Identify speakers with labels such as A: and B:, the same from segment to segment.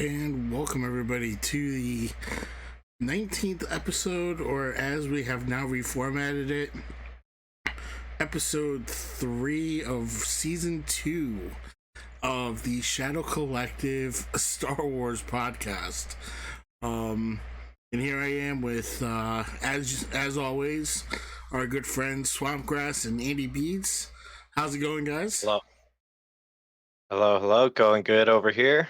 A: And welcome everybody to the 19th episode, or as we have now reformatted it, episode 3 of season 2 of the Shadow Collective Star Wars podcast. And here I am with, as always, our good friends Swampgrass and Andy Beads. How's it going, guys?
B: Hello. Hello. Going good over here.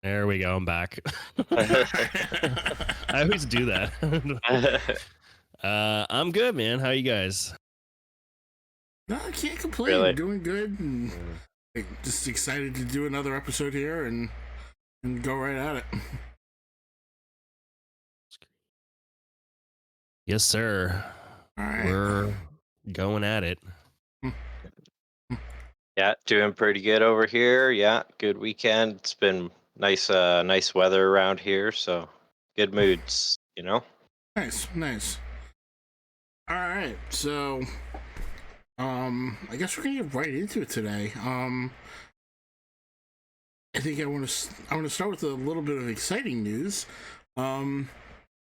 C: There we go. I'm back. I always do that. I'm good, man. How you guys?
A: No, I can't complain.
B: Really?
A: Doing good, and just excited to do another episode here and go right at it.
C: Yes, sir.
A: All right.
C: We're going at it.
B: Yeah, doing pretty good over here. Yeah, good weekend. It's been nice weather around here, so good moods,
A: Nice. All right, so I guess we're gonna get right into it today. I think I want to start with a little bit of exciting news. For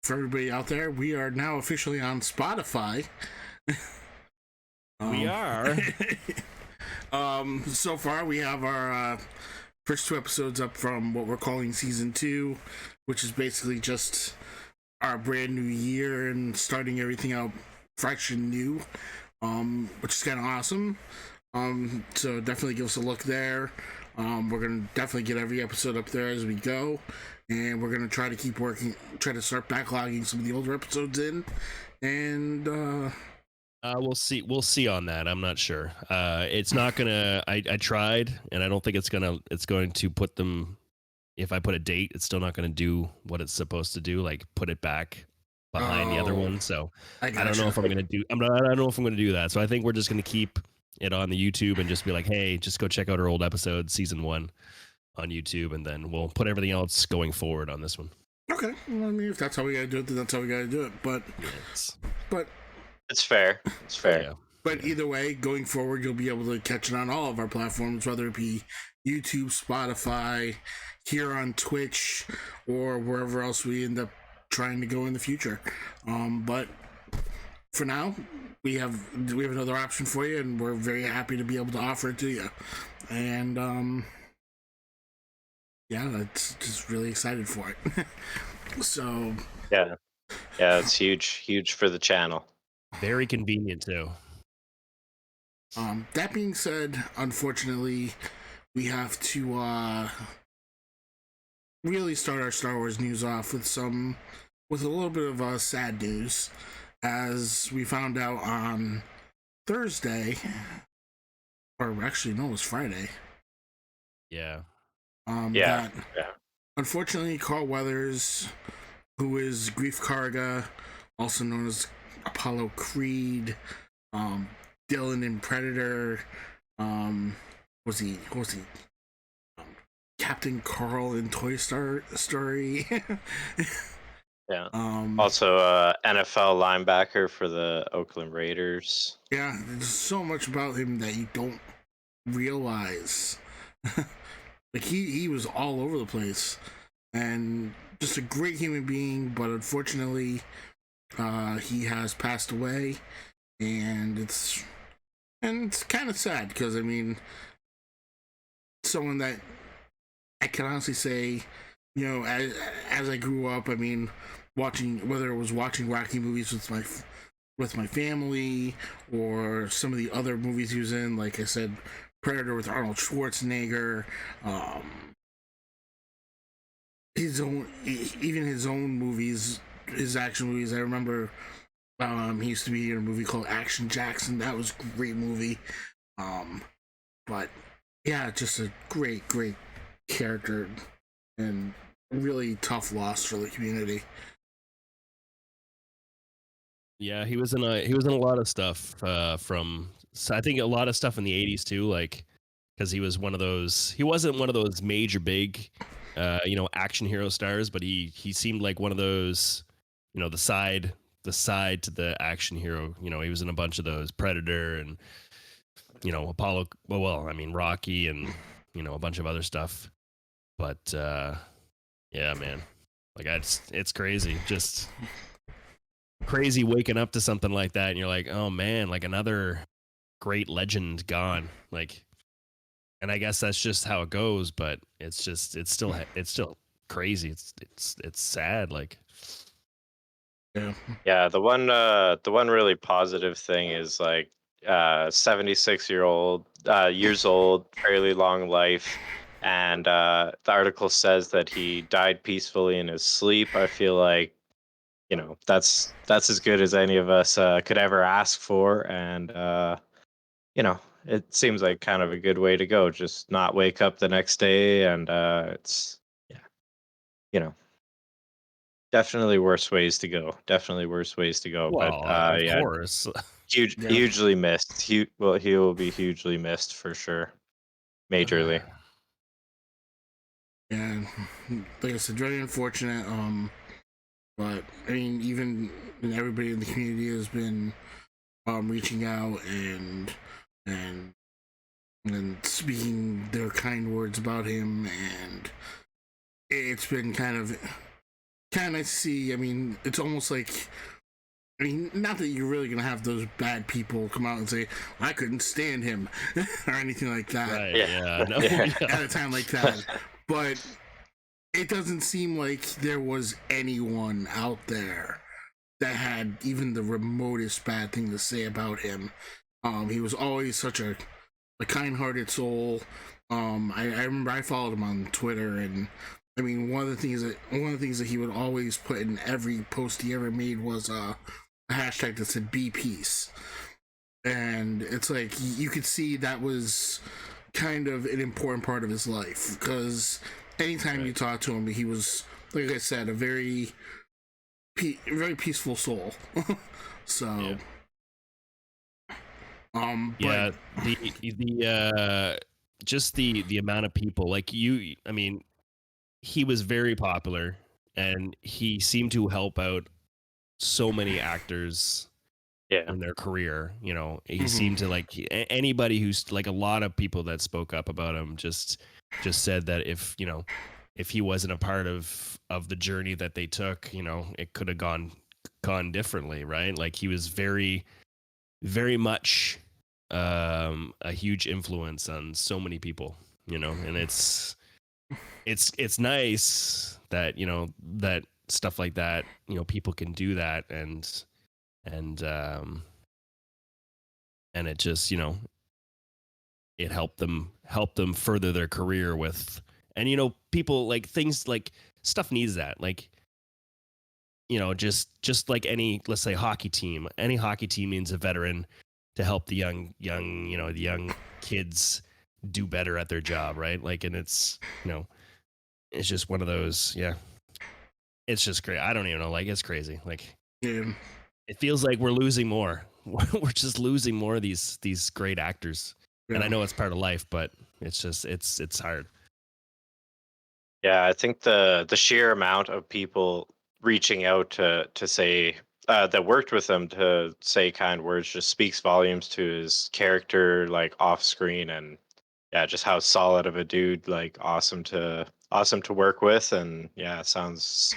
A: everybody out there, we are now officially on Spotify.
C: We are.
A: So far we have our first 2 episodes up from what we're calling season 2, which is basically just our brand new year and starting everything out fresh and new, which is kind of awesome. So definitely give us a look there. We're gonna definitely get every episode up there as we go, and we're gonna try to keep working, try to start backlogging some of the older episodes in, and
C: we'll see on that. I'm not sure. It's not gonna. I tried, and I don't think it's going to put them. If I put a date, it's still not going to do what it's supposed to do. Like put it back behind the other one. So I don't know if I'm going to do. I don't know if I'm going to do that. So I think we're just going to keep it on the YouTube and just be like, hey, just go check out our old episode, season 1, on YouTube, and then we'll put everything else going forward on this one.
A: Okay, well, I mean, if that's how we got to do it, then that's how we got to do it. But
B: it's fair. It's fair.
A: Yeah. But either way, going forward, you'll be able to catch it on all of our platforms, whether it be YouTube, Spotify, here on Twitch, or wherever else we end up trying to go in the future. But for now, we have another option for you, and we're very happy to be able to offer it to you. And yeah, that's just really excited for it. So
B: yeah, it's huge for the channel.
C: Very convenient too.
A: That being said, unfortunately, we have to really start our Star Wars news off with a little bit of sad news, as we found out on Thursday, or actually no, it was Friday.
C: Yeah.
A: That unfortunately, Carl Weathers, who is Grief Karga, also known as Apollo Creed, Dylan in Predator, was he Captain Carl in Toy Story.
B: Yeah. Also, NFL linebacker for the Oakland Raiders.
A: Yeah, there's so much about him that you don't realize. Like he was all over the place, and just a great human being. But unfortunately, he has passed away, and it's kind of sad because I mean, someone that I can honestly say, as I grew up, I mean, whether it was watching Rocky movies with my family, or some of the other movies he was in, like I said, Predator with Arnold Schwarzenegger, his own movies, his action movies. I remember he used to be in a movie called Action Jackson. That was a great movie. But yeah, just a great character and really tough loss for the community.
C: Yeah, he was in a lot of stuff I think a lot of stuff in the 80s too, like because he wasn't one of those major big action hero stars, but he seemed like one of those, the side to the action hero. He was in a bunch of those, Predator and Apollo, Rocky, and a bunch of other stuff. But yeah, man, like it's crazy, just crazy waking up to something like that, and you're like, oh man, like another great legend gone, like. And I guess that's just how it goes, but it's still crazy. It's sad. Like,
A: Yeah.
B: Yeah, the one really positive thing is like 76-year-old years old, fairly long life, and the article says that he died peacefully in his sleep. I feel like, that's as good as any of us could ever ask for, and it seems like kind of a good way to go. Just not wake up the next day, and it's yeah, you know, definitely worse ways to go. Definitely worse ways to go. But
C: well, of
B: yeah,
C: course.
A: Yeah.
B: hugely missed. He will be hugely missed for sure, majorly.
A: And like I said, very unfortunate. But I mean, even everybody in the community has been reaching out and and speaking their kind words about him, and it's been kind of nice to see. I mean, it's almost like, I mean, not that you're really gonna have those bad people come out and say I couldn't stand him or anything like that
C: Right?
B: Yeah.
C: Yeah. No.
B: Yeah.
C: Yeah.
A: at a time like that, but it doesn't seem like there was anyone out there that had even the remotest bad thing to say about him. He was always such a kind-hearted soul. I remember I followed him on Twitter, and I mean, one of the things that he would always put in every post he ever made was a hashtag that said "Be Peace," and it's like you could see that was kind of an important part of his life, because anytime you talk to him, he was, like I said, a very very peaceful soul. So,
C: Yeah.
A: but
C: The just the amount of people like you. I mean, he was very popular, and he seemed to help out so many actors
B: Yeah.
C: in their career. He
A: Mhm.
C: seemed to like anybody who's like a lot of people that spoke up about him just said that if he wasn't a part of the journey that they took, it could have gone differently, right? Like he was very very much a huge influence on so many people, and it's nice that that stuff like that, people can do that, and and it just it helped them further their career with. And people like things like stuff needs that, like just like any, let's say, any hockey team needs a veteran to help the young kids do better at their job, right? Like, and it's just one of those. Yeah, it's just great. I don't even know, like, it's crazy. Like,
A: yeah,
C: it feels like we're losing more. We're just losing more of these great actors. And I
A: yeah,
C: know it's part of life, but it's just it's hard.
B: Yeah, I think the sheer amount of people reaching out to say that worked with him to say kind words just speaks volumes to his character, like off screen, and yeah, just how solid of a dude, like awesome to work with, and yeah, it's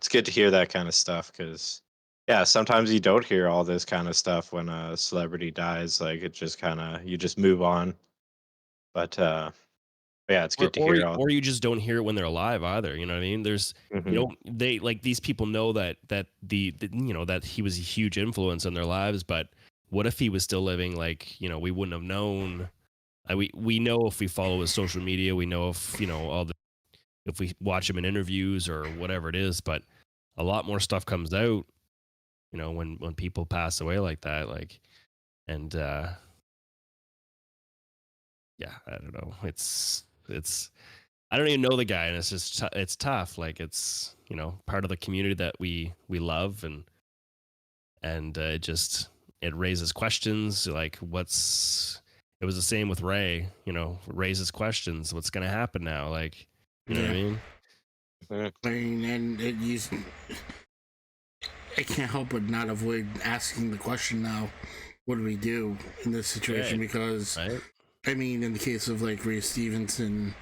B: good to hear that kind of stuff, because yeah, sometimes you don't hear all this kind of stuff when a celebrity dies. Like it just kind of you just move on, but yeah, it's
C: or
B: good to
C: or
B: hear all.
C: or you just don't hear it when they're alive either. You know what I mean? You
B: Mhm.
C: don't they like these people know that that he was a huge influence on their lives, but what if he was still living? Like, we wouldn't have known. We know if we follow his social media, we know if all the if we watch him in interviews or whatever it is, but a lot more stuff comes out, when people pass away like that, like. And yeah, I don't know, it's I don't even know the guy, and it's just it's tough. Like, it's part of the community that we love, and it raises questions. Like, it was the same with Ray. Raises questions. What's gonna happen now? Like, you know what I
A: yeah.
C: mean?
B: Mhm.
A: I mean, and I can't help but not avoid asking the question now. What do we do in this situation?
C: Right,
A: Because
C: right.
A: I mean, in the case of like Ray Stevenson,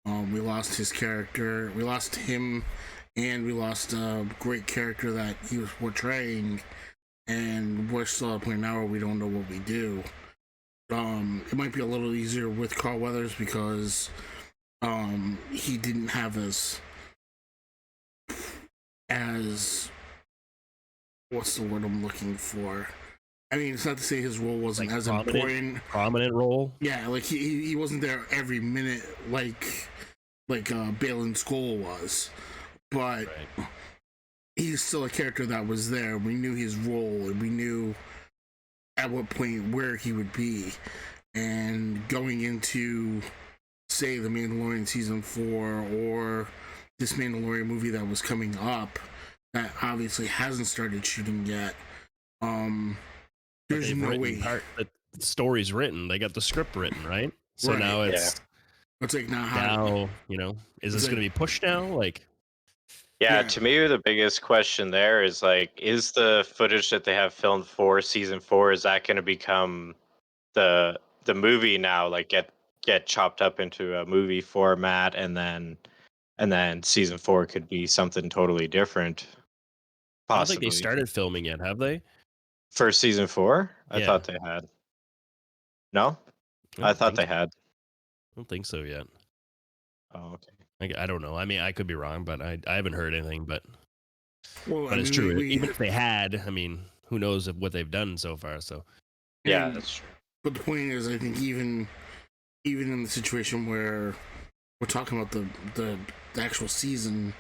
A: We lost his character. We lost him, and we lost a great character that he was portraying. And we're still at a point now where we don't know what we do. It might be a little easier with Carl Weathers because he didn't have as what's the word I'm looking for? I mean, it's not to say his role wasn't
C: Like
A: as important.
C: Prominent role.
A: Yeah, like he wasn't there every minute like Balin Skull was, but
C: Right.
A: he's still a character that was there. We knew his role, and we knew at what point where he would be. And going into, say, The Mandalorian season 4 or this Mandalorian movie that was coming up that obviously hasn't started shooting yet, there's no way.
C: The story's written. They got the script written, right? So
A: Right.
C: now it's
A: like now
C: is this going to be pushed now? Like,
B: Yeah,
A: Yeah.
B: to me, the biggest question there is like, is the footage that they have filmed for season 4, is that going to become the movie now? Like, get chopped up into a movie format, and then season 4 could be something totally different.
C: I don't think they
B: Possibly
C: started filming yet, have they?
B: for season 4. I
C: Yeah.
B: thought they had. No, I thought they had.
C: I don't think so yet.
B: Oh, okay.
C: I don't know. I mean, I could be wrong, but I haven't heard anything. But it's
A: mean,
C: true. Even if they had, I mean, who knows what they've done so far? So
B: Yeah, that's true.
A: But the point is, I think even in the situation where we're talking about the actual season,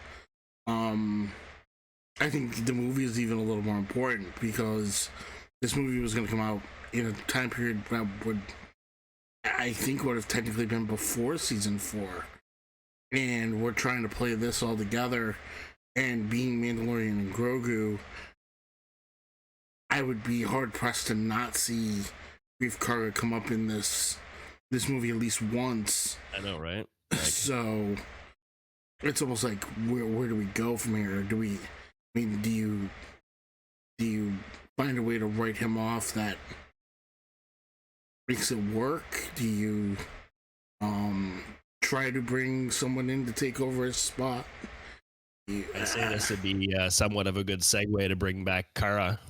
A: I think the movie is even a little more important because this movie was going to come out in a time period that would, I think, would have technically been before season 4, and we're trying to play this all together. And being Mandalorian and Grogu, I would be hard pressed to not see Grief Karga come up in this movie at least once.
C: I know, right?
A: So it's almost like where do we go from here? Do you find a way to write him off that makes it work? Do you try to bring someone in to take over his spot?
C: I say this would be somewhat of a good segue to bring back Kara.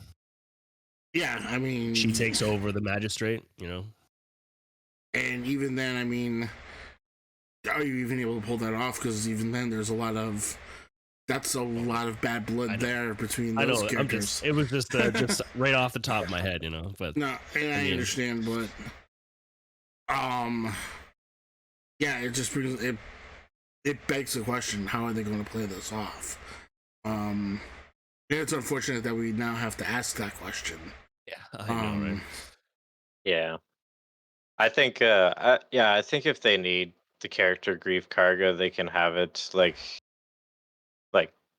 A: Yeah, I mean,
C: she takes over the magistrate,
A: and even then, I mean, are you even able to pull that off? Because even then, there's a lot of bad blood there between those characters.
C: It was just right off the top of my head, But
A: no, and I understand, but yeah, it just brings it begs the question: how are they going to play this off? And it's unfortunate that we now have to ask that question.
C: Yeah, I know, right?
B: Yeah, I think. I think if they need the character Grief Karga, they can have it like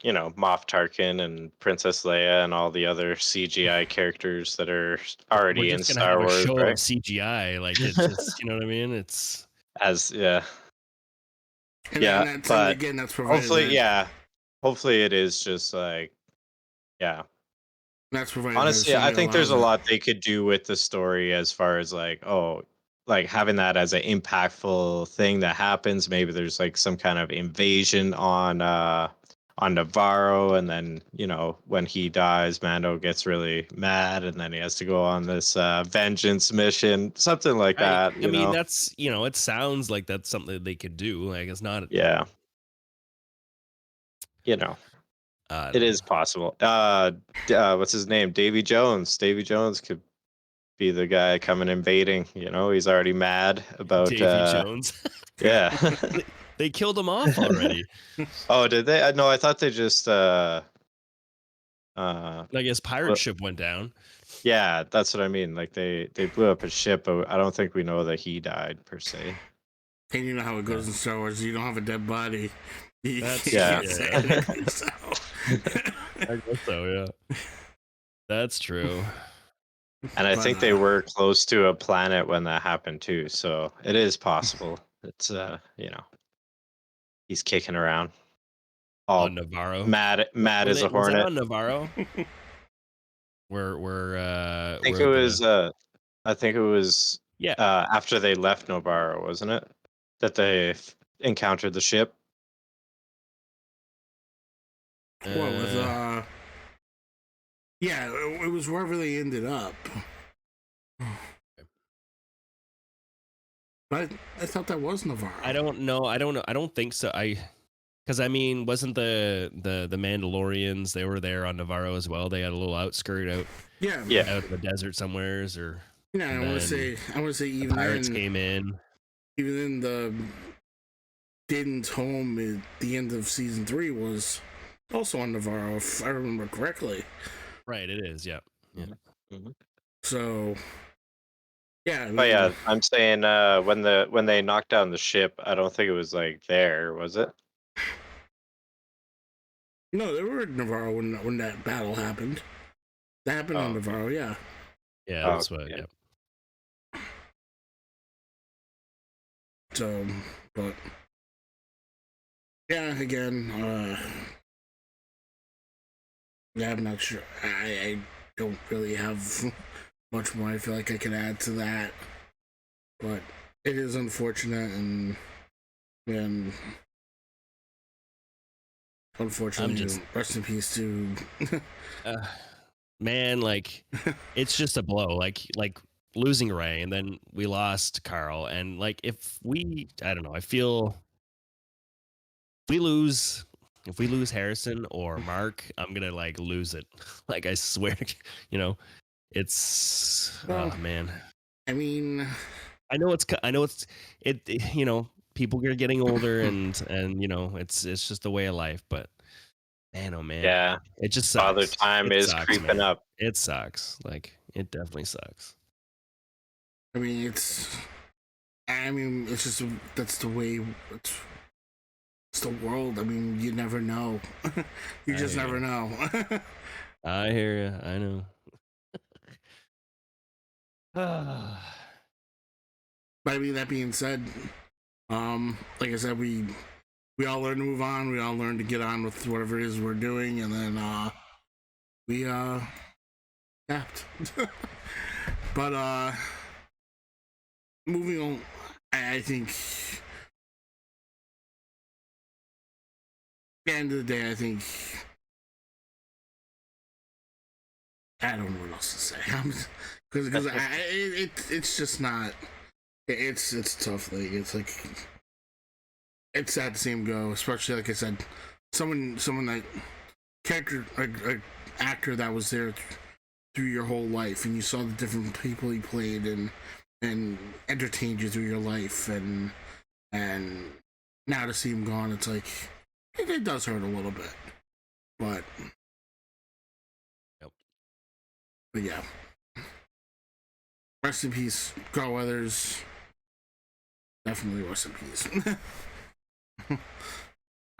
B: Moff Tarkin and Princess Leia and all the other CGI characters that are already in Star Wars.
C: Show
B: right?
C: of CGI, like it's just, you know what I mean? It's
A: And
B: but
A: again, that's provided.
B: Hopefully it is just like,
A: that's provided.
B: Honestly, I think there's a lot they could do with the story as far as like having that as an impactful thing that happens. Maybe there's like some kind of invasion on Navarro, and then when he dies, Mando gets really mad, and then he has to go on this vengeance mission, something like that.
C: I mean, that's it sounds like that's something that they could do. Like it's not.
B: Yeah. It is possible. What's his name? Davy Jones. Davy Jones could be the guy coming invading. He's already mad about
C: Davy Jones.
B: Yeah.
C: They killed him off already.
B: Oh, did they? No, I thought they just
C: like his pirate ship went down.
B: Yeah, that's what I mean. Like they blew up his ship, but I don't think we know that he died per se.
A: And you know how it goes in Star Wars. You don't have a dead body. I
C: guess so, yeah. That's true.
B: And I think they were close to a planet when that happened too, so it is possible. It's he's kicking around.
C: On Navarro.
B: Mad as a hornet.
C: Was that on Navarro?
B: I think it was after they left Navarro, wasn't it? That they encountered the ship.
A: Well, with yeah, it was wherever they ended up. But I thought that was Navarro.
C: I don't know. I don't think so. Because I mean, wasn't the Mandalorians? They were there on Navarro as well. They had a little outskirt out
A: Yeah,
B: Yeah.
C: out in the desert somewheres, or
A: yeah. I want to say
C: the
A: even
C: pirates
A: then,
C: came in.
A: even then, the Din's home at the end of season 3 was also on Navarro, if I remember correctly.
C: Right, it is. Yeah, yeah.
B: Mhm.
A: So, yeah. I mean,
B: But yeah, I'm saying when they knocked down the ship, I don't think it was like there, was it?
A: no, they were at Navarro when that battle happened. That happened on
B: Oh.
A: Navarro, yeah.
C: Yeah,
B: Oh,
C: that's what.
B: yeah.
C: Yeah.
A: So, but yeah, again, yeah, I'm not sure. I don't really have much more I feel like I can add to that, but it is unfortunate, and unfortunately,
C: just-
A: rest in peace to.
C: Man, like it's just a blow. Like losing Ray, and then we lost Carl, and like if I don't know, I feel if we lose Harrison or Mark, I'm gonna like lose it. Like I swear, you know, it's
A: Well,
C: oh man.
A: I mean,
C: I know you know, people are getting older, and you know, it's just the way of life. But man, oh man,
B: Yeah.
C: it just
B: Father
C: sucks.
B: Time
C: It
B: is
C: sucks,
B: creeping
C: man.
B: up.
C: It sucks. Like it definitely sucks.
A: I mean, it's just that's the way. It's the world. I mean, you never know. You
C: I
A: just
C: hear
A: never
C: ya.
A: know.
C: I hear you. I know.
A: But I mean, that being said, like I said, we all learn to move on. We all learn to get on with whatever it is we're doing, and then we adapt. But moving on, I think at the end of the day, I think I don't know what else to say. Because it's just not. It's tough. Like it's like it's sad to see him go, especially like I said, someone that character a actor that was there through your whole life, and you saw the different people he played and entertained you through your life, and now to see him gone, it's like it does hurt a little bit, but
C: Yep.
A: but yeah, rest in peace, Carl Weathers. Definitely rest in peace.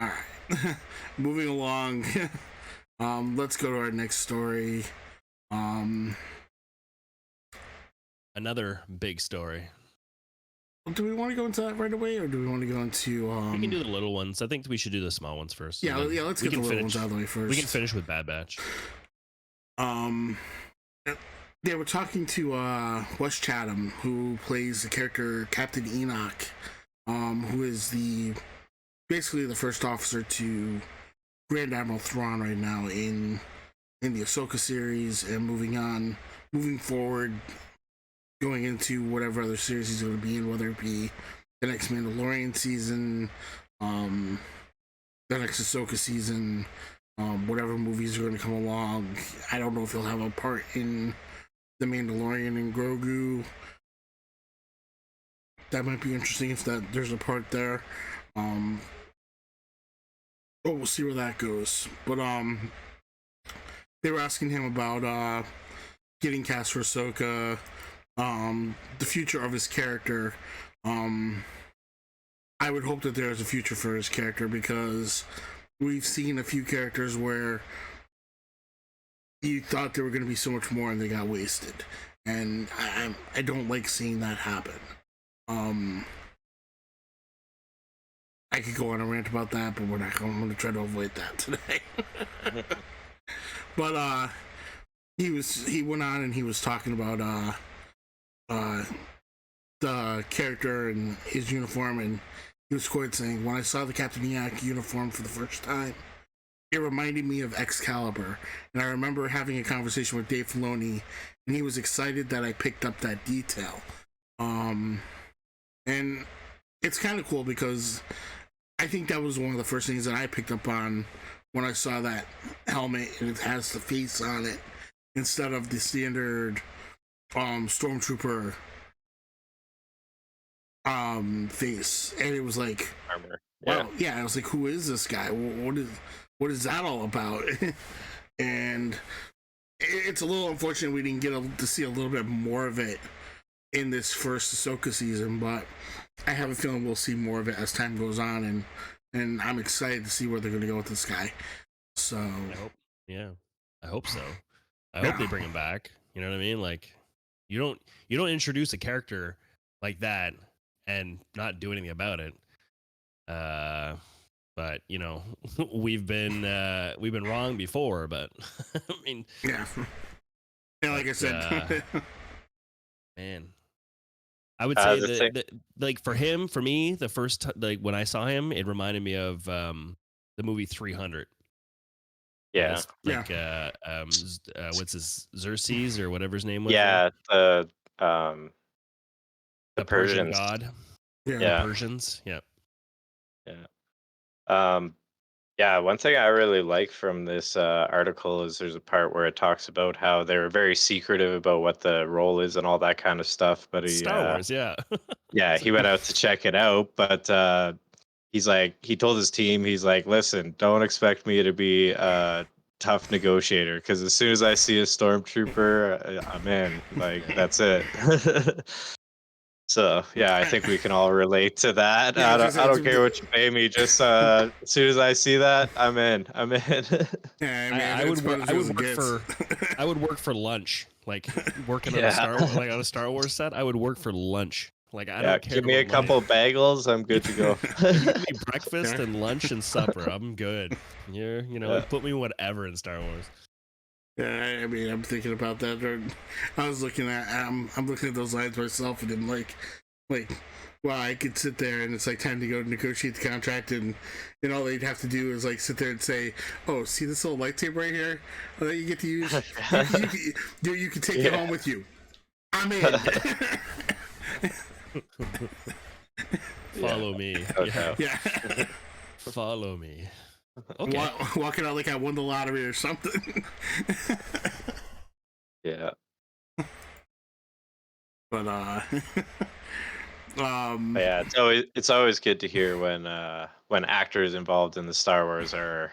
A: All right, moving along. Let's go to our next story.
C: Another big story.
A: Do we want to go into that right away, or do we want to go into?
C: We can do the little ones. I think we should do the small ones first.
A: Yeah,
C: and then
A: yeah. Let's
C: we
A: get the
C: can
A: little ones
C: finish-
A: out of the way first.
C: We can finish with Bad Batch.
A: They were talking to Wes Chatham, who plays the character Captain Enoch, who is basically the first officer to Grand Admiral Thrawn right now in the Ahsoka series, and moving forward, going into whatever other series he's going to be in, whether it be the next Mandalorian season, the next Ahsoka season, whatever movies are going to come along. I don't know if he'll have a part in the Mandalorian and Grogu. That might be interesting if there's a part there. But we'll see where that goes. But they were asking him about getting cast for Ahsoka, the future of his character. I would hope that there is a future for his character, because we've seen a few characters where you thought there were going to be so much more and they got wasted, and I don't like seeing that happen. I could go on a rant about that, but I'm going to try to avoid that today. But he went on and he was talking about the character and his uniform, and he was quoted saying, "When I saw the Captain EAC uniform for the first time, it reminded me of Excalibur, and I remember having a conversation with Dave Filoni, and he was excited that I picked up that detail." And it's kind of cool because I think that was one of the first things that I picked up on when I saw that helmet and it has the face on it instead of the standard stormtrooper face. And it was like,
B: Armor.
A: well, yeah, I was like, who is this guy? What is that all about? And it's a little unfortunate we didn't get to see a little bit more of it in this first Ahsoka season, but I have a feeling we'll see more of it as time goes on, and I'm excited to see where they're going to go with this guy. So
C: I hope so. I hope they bring him back. You know what I mean? Like, you don't introduce a character like that and not do anything about it. But you know, we've been wrong before. But I mean,
A: yeah, like I said,
C: man, I would say that like for me, the first like when I saw him, it reminded me of the movie 300.
B: Yeah.
C: Like what's his Xerxes or whatever his name was?
B: Yeah, the
C: Persian
B: Persians.
C: god.
A: yeah.
C: The Persians. Yeah.
B: Yeah. Yeah, one thing I really like from this article is there's a part where it talks about how they were very secretive about what the role is and all that kind of stuff. But
C: Star Wars, yeah.
B: yeah, he went out to check it out, but he's like, he told his team, he's like, listen, don't expect me to be a tough negotiator because as soon as I see a stormtrooper, I'm in. Like, that's it. So yeah, I think we can all relate to that.
A: Yeah,
B: I don't care what you pay me. Just as soon as I see that, I'm in. I'm in.
A: Yeah,
C: I would work for lunch, like working on a Star Wars set. I would work for lunch. Like I don't care.
B: Give me a couple bagels. I'm good to go.
C: You give me breakfast and lunch and supper. I'm good. Put me whatever in Star Wars.
A: Yeah, I mean, I'm thinking about that. I was looking at, I'm looking at those lines myself, and I'm like, wow, I could sit there, and it's like time to go negotiate the contract, and all they'd have to do is like sit there and say, "Oh, see this little lightsaber right here that you get to use? You can take it home with you. I'm in."
C: Follow me.
A: Yeah.
C: Follow me. Okay.
A: Walking out like I won the lottery or something.
B: Yeah.
A: But
B: yeah, it's always good to hear when actors involved in the Star Wars are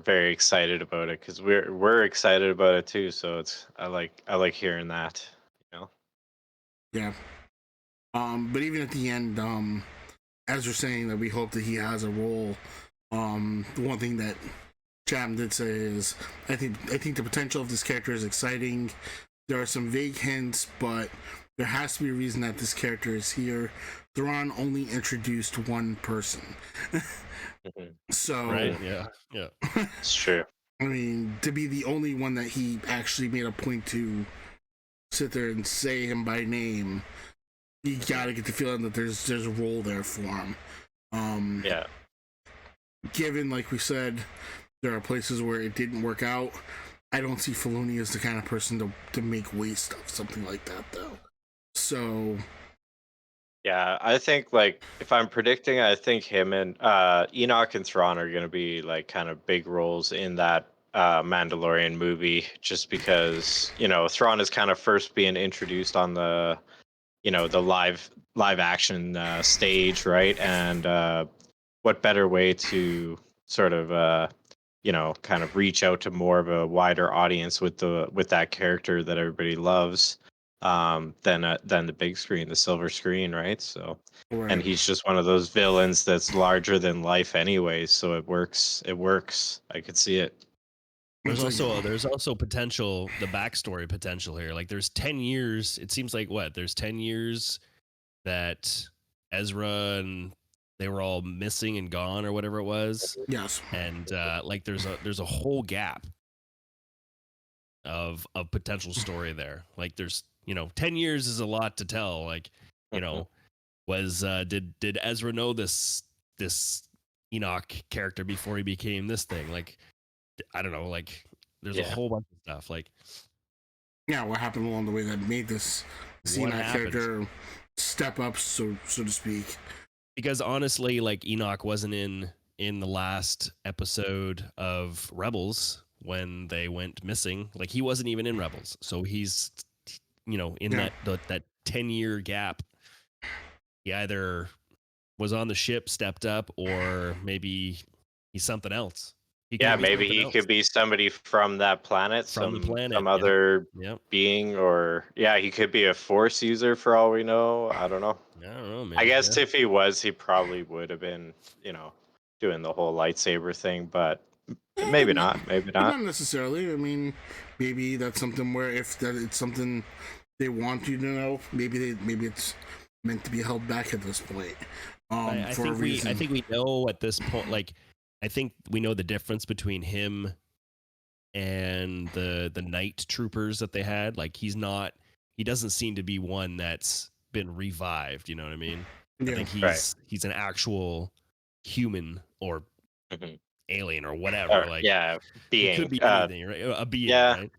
B: very excited about it because we're excited about it too. So I like hearing that.
A: Yeah. But even at the end, as we're saying that we hope that he has a role. The one thing that Chapman did say is, I think the potential of this character is exciting. There are some vague hints, but there has to be a reason that this character is here. Thrawn only introduced one person, so
C: right, yeah,
B: it's true.
A: I mean, to be the only one that he actually made a point to sit there and say him by name, you gotta get the feeling that there's a role there for him.
B: Yeah.
A: Given, like we said, there are places where it didn't work out. I don't see Filoni as the kind of person to make waste of something like that, though. So,
B: yeah, I think like if I'm predicting, I think him and Enoch and Thrawn are going to be like kind of big roles in that Mandalorian movie, just because Thrawn is kind of first being introduced on the the live action stage, right? And what better way to sort of kind of reach out to more of a wider audience with that character that everybody loves than the big screen, the silver screen, right? So
A: right.
B: And he's just one of those villains that's larger than life anyways, so it works. I could see it.
C: There's also potential, the backstory potential here. Like there's 10 years, it seems like there's 10 years that Ezra and they were all missing and gone or whatever it was.
A: Yes.
C: And like there's a whole gap of potential story there. Like there's 10 years is a lot to tell. Like was did Ezra know this this Enoch character before he became this thing. Like, I don't know. Like, there's a whole bunch of stuff. Like,
A: yeah, what happened along the way that made this Enoch character step up, so to speak?
C: Because honestly, like, Enoch wasn't in the last episode of Rebels when they went missing. Like, he wasn't even in Rebels, so he's, you know, in that 10-year gap. He either was on the ship, stepped up, or maybe he's something else.
B: Maybe he could be somebody from that planet,
C: from the planet,
B: some other being, or he could be a Force user for all we know. I don't know.
C: I don't know, man.
B: I guess if he was, he probably would have been, doing the whole lightsaber thing, but maybe not. Maybe not.
A: Not necessarily. I mean, maybe that's something where if that it's something they want you to know, maybe it's meant to be held back at this point.
C: I think we know at this point. Like, I think we know the difference between him and the night troopers that they had. Like, he doesn't seem to be one that's been revived. You know what I mean?
A: Yeah.
C: I think he's an actual human or alien or whatever.
B: Being.
C: It could be anything, right? A being, right?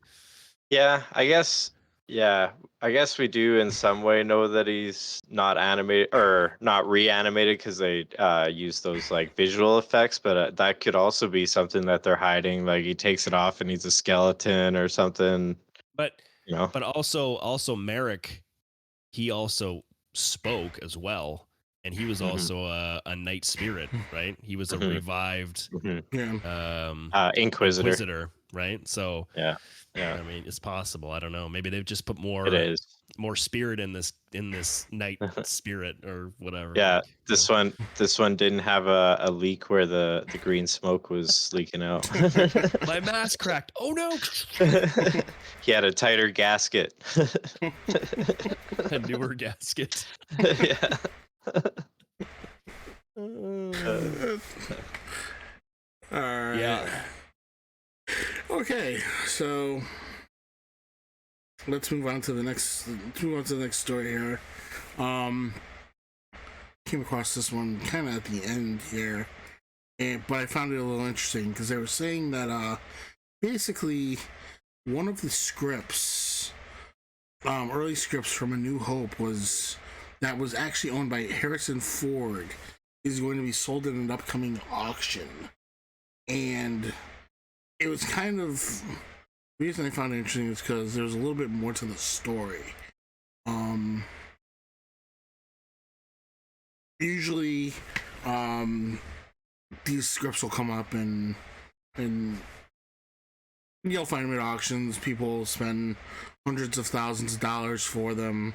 B: Yeah, I guess. Yeah, I guess we do in some way know that he's not animated or not reanimated because they use those like visual effects, but that could also be something that they're hiding. Like, he takes it off and he's a skeleton or something.
C: But but also Merrick, he also spoke as well, and he was also a night spirit, right? He was a revived Inquisitor, right? So
B: yeah.
C: I mean, it's possible. I don't know. Maybe they've just put more spirit in this night spirit or whatever.
B: Yeah, this one didn't have a leak where the green smoke was leaking out.
C: My mask cracked. Oh no!
B: He had a tighter gasket.
C: A newer gasket.
B: Yeah.
A: Yeah. Okay, so let's move on to the next story here. Came across this one kind of at the end here, but I found it a little interesting because they were saying that basically one of the scripts, early scripts from A New Hope was actually owned by Harrison Ford, is going to be sold in an upcoming auction. And it was kind of, the reason I found it interesting is because there's a little bit more to the story. Usually, these scripts will come up and you'll find them at auctions. People spend hundreds of thousands of dollars for them,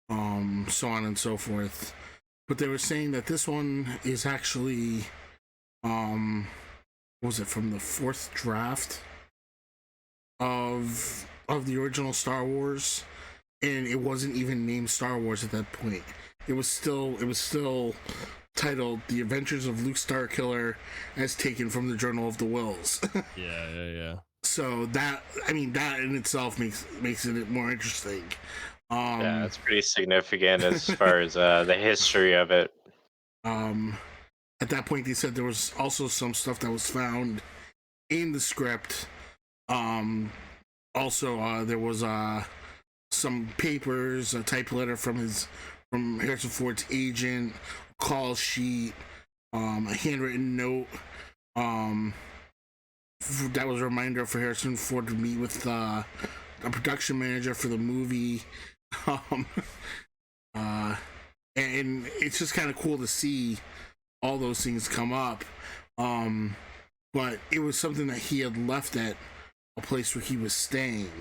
A: so on and so forth. But they were saying that this one is actually, was it from the fourth draft of the original Star Wars, and it wasn't even named Star Wars at that point. It was still titled "The Adventures of Luke Starkiller," as taken from the Journal of the Wills.
C: Yeah.
A: So that in itself makes it more interesting.
B: Yeah, it's pretty significant as far as the history of it.
A: At that point, they said there was also some stuff that was found in the script. Also, there was some papers, a type letter from Harrison Ford's agent, a call sheet, a handwritten note. That was a reminder for Harrison Ford to meet with a production manager for the movie. And it's just kind of cool to see all those things come up. But it was something that he had left at a place where he was staying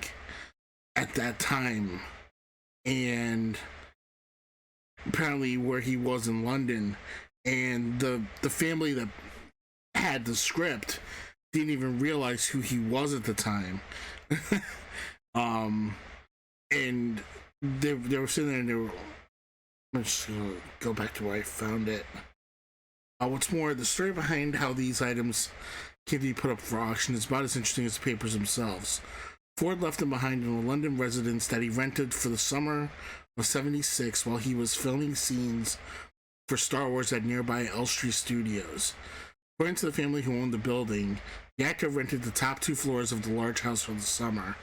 A: at that time, and apparently where he was in London, and the family that had the script didn't even realize who he was at the time. And they were sitting there and they were, let's go back to where I found it. What's more, the story behind how these items came to be put up for auction is about as interesting as the papers themselves. Ford left them behind in a London residence that he rented for the summer of '76 while he was filming scenes for Star Wars at nearby Elstree Studios. According to the family who owned the building, the actor rented the top 2 floors of the large house for the summer.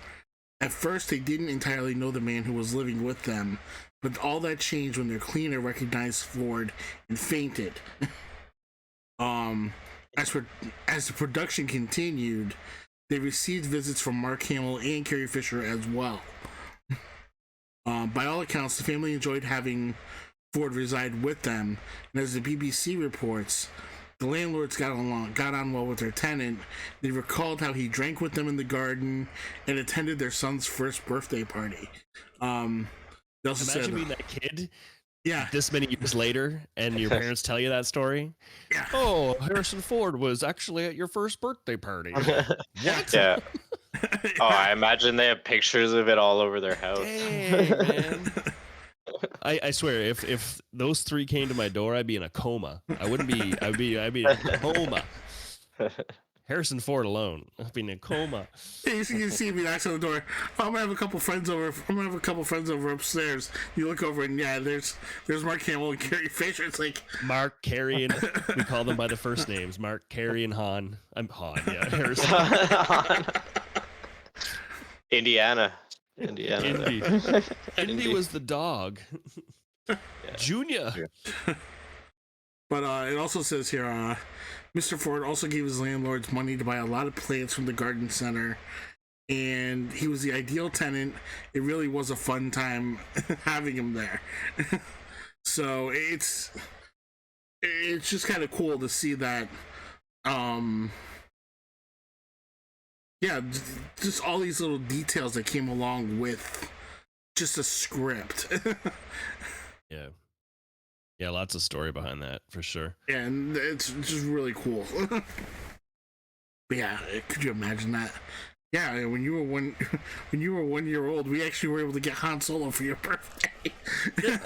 A: At first, they didn't entirely know the man who was living with them, but all that changed when their cleaner recognized Ford and fainted. As the production continued, they received visits from Mark Hamill and Carrie Fisher as well. By all accounts, the family enjoyed having Ford reside with them, and as the BBC reports, the landlords got on well with their tenant. They recalled how he drank with them in the garden and attended their son's first birthday party. They also
C: Imagine
A: said,
C: being that kid
A: yeah,
C: this many years later and your parents tell you that story.
A: yeah.
C: Oh, Harrison Ford was actually at your first birthday party. What?
B: Yeah. Oh, I imagine they have pictures of it all over their house.
C: Dang, man. I swear, if those 3 came to my door, I'd be in a coma. I'd be in a coma. Harrison Ford alone, I'd be in a coma.
A: Yeah, you see me knocks on the door. I'm gonna have a couple friends over. Upstairs. You look over and yeah, there's Mark Hamill and Carrie Fisher. It's like
C: Mark, Carrie, and we call them by the first names. Mark, Carrie, and Han. I'm Han. Yeah, Harrison.
B: Indiana.
C: Indy. Indy was the dog.
B: Yeah.
C: Junior.
A: But it also says here, Mr. Ford also gave his landlords money to buy a lot of plants from the garden center, and he was the ideal tenant. It really was a fun time having him there. So it's just kind of cool to see that. Yeah, just all these little details that came along with just a script.
C: Yeah, lots of story behind that for sure.
A: Yeah, and it's just really cool. But yeah, could you imagine that? Yeah, when you were 1 year old, we actually were able to get Han Solo for your birthday.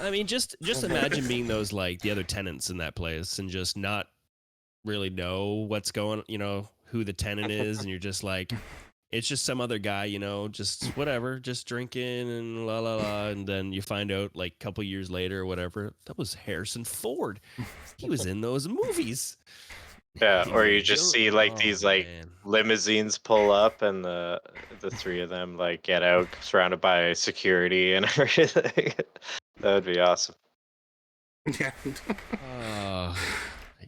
C: I mean, just imagine being those like the other tenants in that place and just not really know what's going, who the tenant is, and you're just like, it's just some other guy, just whatever, just drinking and la la la, and then you find out like a couple years later or whatever, that was Harrison Ford. He was in those movies.
B: Yeah, or you just see like these like
C: man.
B: limousines pull up and the 3 of them like get out surrounded by security and everything. That would be awesome.
A: Yeah.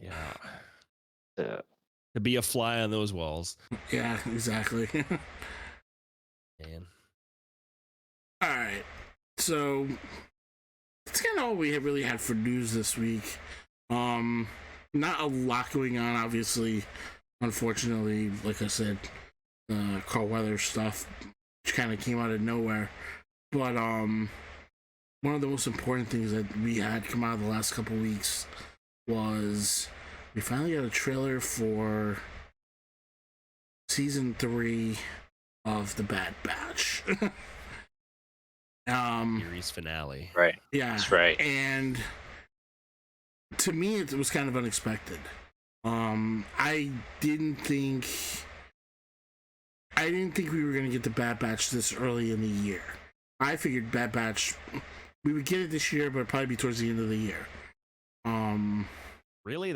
C: Yeah.
B: Yeah.
C: To be a fly on those walls.
A: Yeah, exactly.
C: Man.
A: All right, so that's kind of all we really had for news this week. Not a lot going on, obviously. Unfortunately, like I said, cold weather stuff, which kind of came out of nowhere. But one of the most important things that we had come out of the last couple weeks was we finally got a trailer for season 3 of The Bad Batch.
C: Series finale.
B: Right.
A: Yeah,
B: That's right.
A: And to me, it was kind of unexpected. I didn't think we were gonna get the Bad Batch this early in the year. I figured Bad Batch we would get it this year, but it'd probably be towards the end of the year.
C: Really?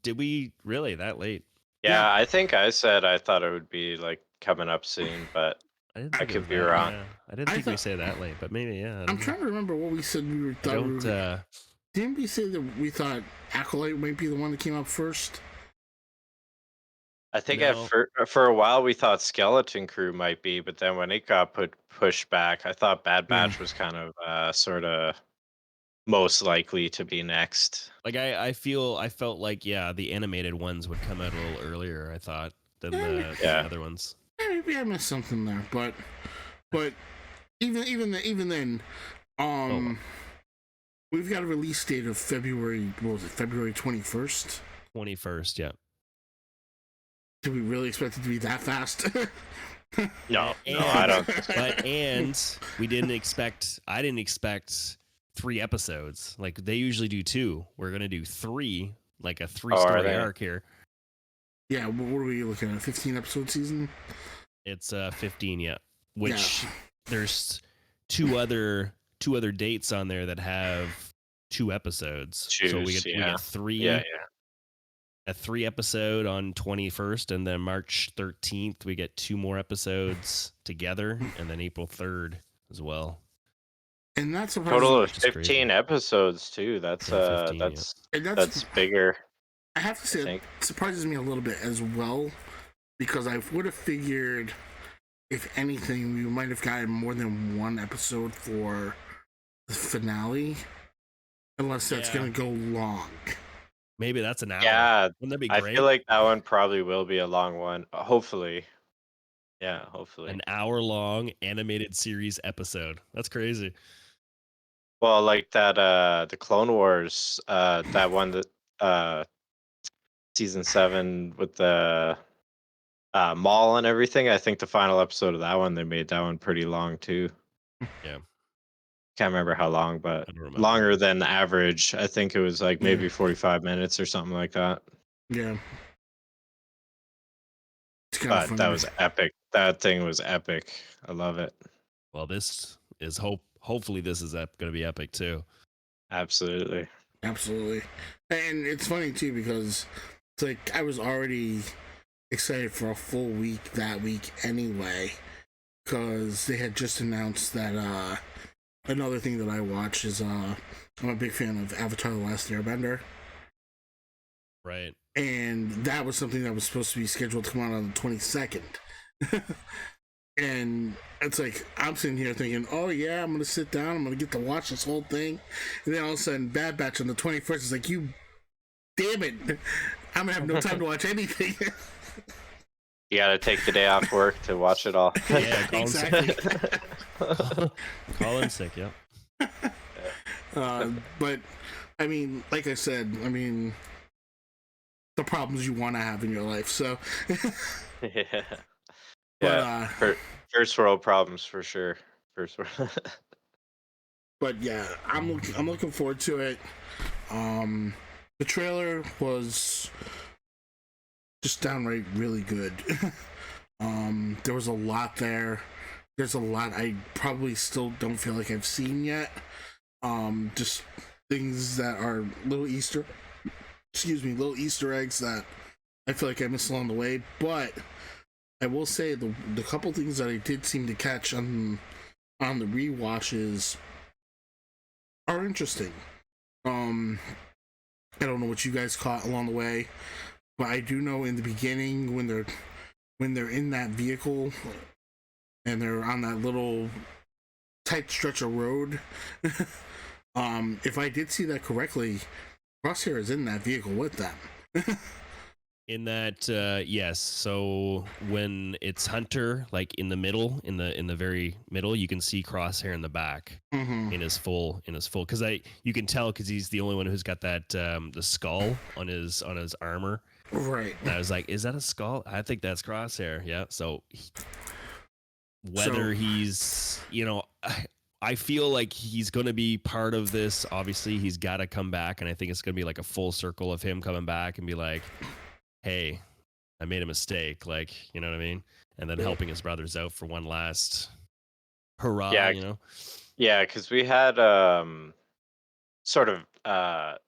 C: Did we really that late?
B: Yeah, I think I said I thought it would be like coming up soon, but I could be wrong.
C: Yeah. I didn't think we say that late, but maybe yeah.
A: I'm trying to remember what we said we were. Didn't we say that we thought Acolyte might be the one that came up first?
B: I think
C: No.
B: for a while we thought Skeleton Crew might be, but then when it got pushed back, I thought Bad Batch was kind of sort of most likely to be next.
C: Like I felt like the animated ones would come out a little earlier, I thought, than the other ones.
A: Maybe I missed something there, but even then, we've got a release date of February. What was it? February 21st.
C: 21st, yeah.
A: Did we really expect it to be that fast?
B: No, I don't.
C: But I didn't expect 3 episodes. Like they usually do 2. We're gonna do 3, like a 3-story arc here.
A: Yeah, what are we looking at? A 15-episode season?
C: It's 15, yeah. Which there's two other dates on there that have 2 episodes. So we
B: Choose,
C: get
B: yeah.
C: 3
B: Yeah,
C: a 3 episode on 21st, and then March 13th we get 2 more episodes together, and then April 3rd as well.
A: And that surprises
B: total
A: me.
B: of 15 episodes too. That's
C: Yeah, 15, yeah.
A: And
B: that's bigger.
A: I have to say, it
B: think.
A: surprises me a little bit as well, because I would have figured, if anything, we might have gotten more than 1 episode for the finale, unless that's going to go long.
C: Maybe that's an hour.
B: Yeah,
C: wouldn't that be
B: I
C: great?
B: feel like that one probably will be a long one. Hopefully. Yeah, hopefully.
C: An hour-long animated series episode. That's crazy.
B: Well, like that the Clone Wars that one that season 7 with the Maul and everything. I think the final episode of that one, they made that one pretty long too.
C: Yeah.
B: Can't remember how long, but
C: I don't remember.
B: longer than average. I think it was like maybe 45 minutes or something like that.
A: Yeah. It's kind of
B: But
A: funny.
B: that was epic. That thing was epic. I love it.
C: Well, this is hopefully this is going to be epic too.
B: Absolutely.
A: Absolutely. And it's funny too, because it's like I was already excited for a full week that week anyway, because they had just announced that another thing that I watch is I'm a big fan of Avatar: The Last Airbender.
C: Right.
A: And that was something that was supposed to be scheduled to come out on the 22nd. And it's like, I'm sitting here thinking, oh yeah, I'm going to sit down, I'm going to get to watch this whole thing. And then all of a sudden, Bad Batch on the 21st is like, you damn it, I'm going to have no time to watch anything.
B: You got to take the day off work to watch it all.
C: Yeah,
A: exactly.
C: Call in sick, yeah.
A: But, I mean, like I said, I mean, the problems you want to have in your life, so.
B: Yeah.
A: But,
B: first world problems for sure. First world.
A: But yeah, I'm looking forward to it. The trailer was just downright really good. There was a lot there. There's a lot I probably still don't feel like I've seen yet. Just things that are little Easter eggs that I feel like I missed along the way. But I will say the couple things that I did seem to catch on the rewatches are interesting. I don't know what you guys caught along the way, but I do know in the beginning when they're in that vehicle and they're on that little tight stretch of road. If I did see that correctly, Crosshair is in that vehicle with them.
C: In that, yes. So when it's Hunter, like in the middle, in the very middle, you can see Crosshair in the back, in his full, because you can tell because he's the only one who's got that the skull on his armor.
A: Right.
C: And I was like, is that a skull? I think that's Crosshair. Yeah. So whether he's, I feel like he's going to be part of this. Obviously, he's got to come back, and I think it's going to be like a full circle of him coming back and be like, hey, I made a mistake, like, you know what I mean? And then helping his brothers out for one last hurrah,
B: Yeah, Yeah, because we had sort of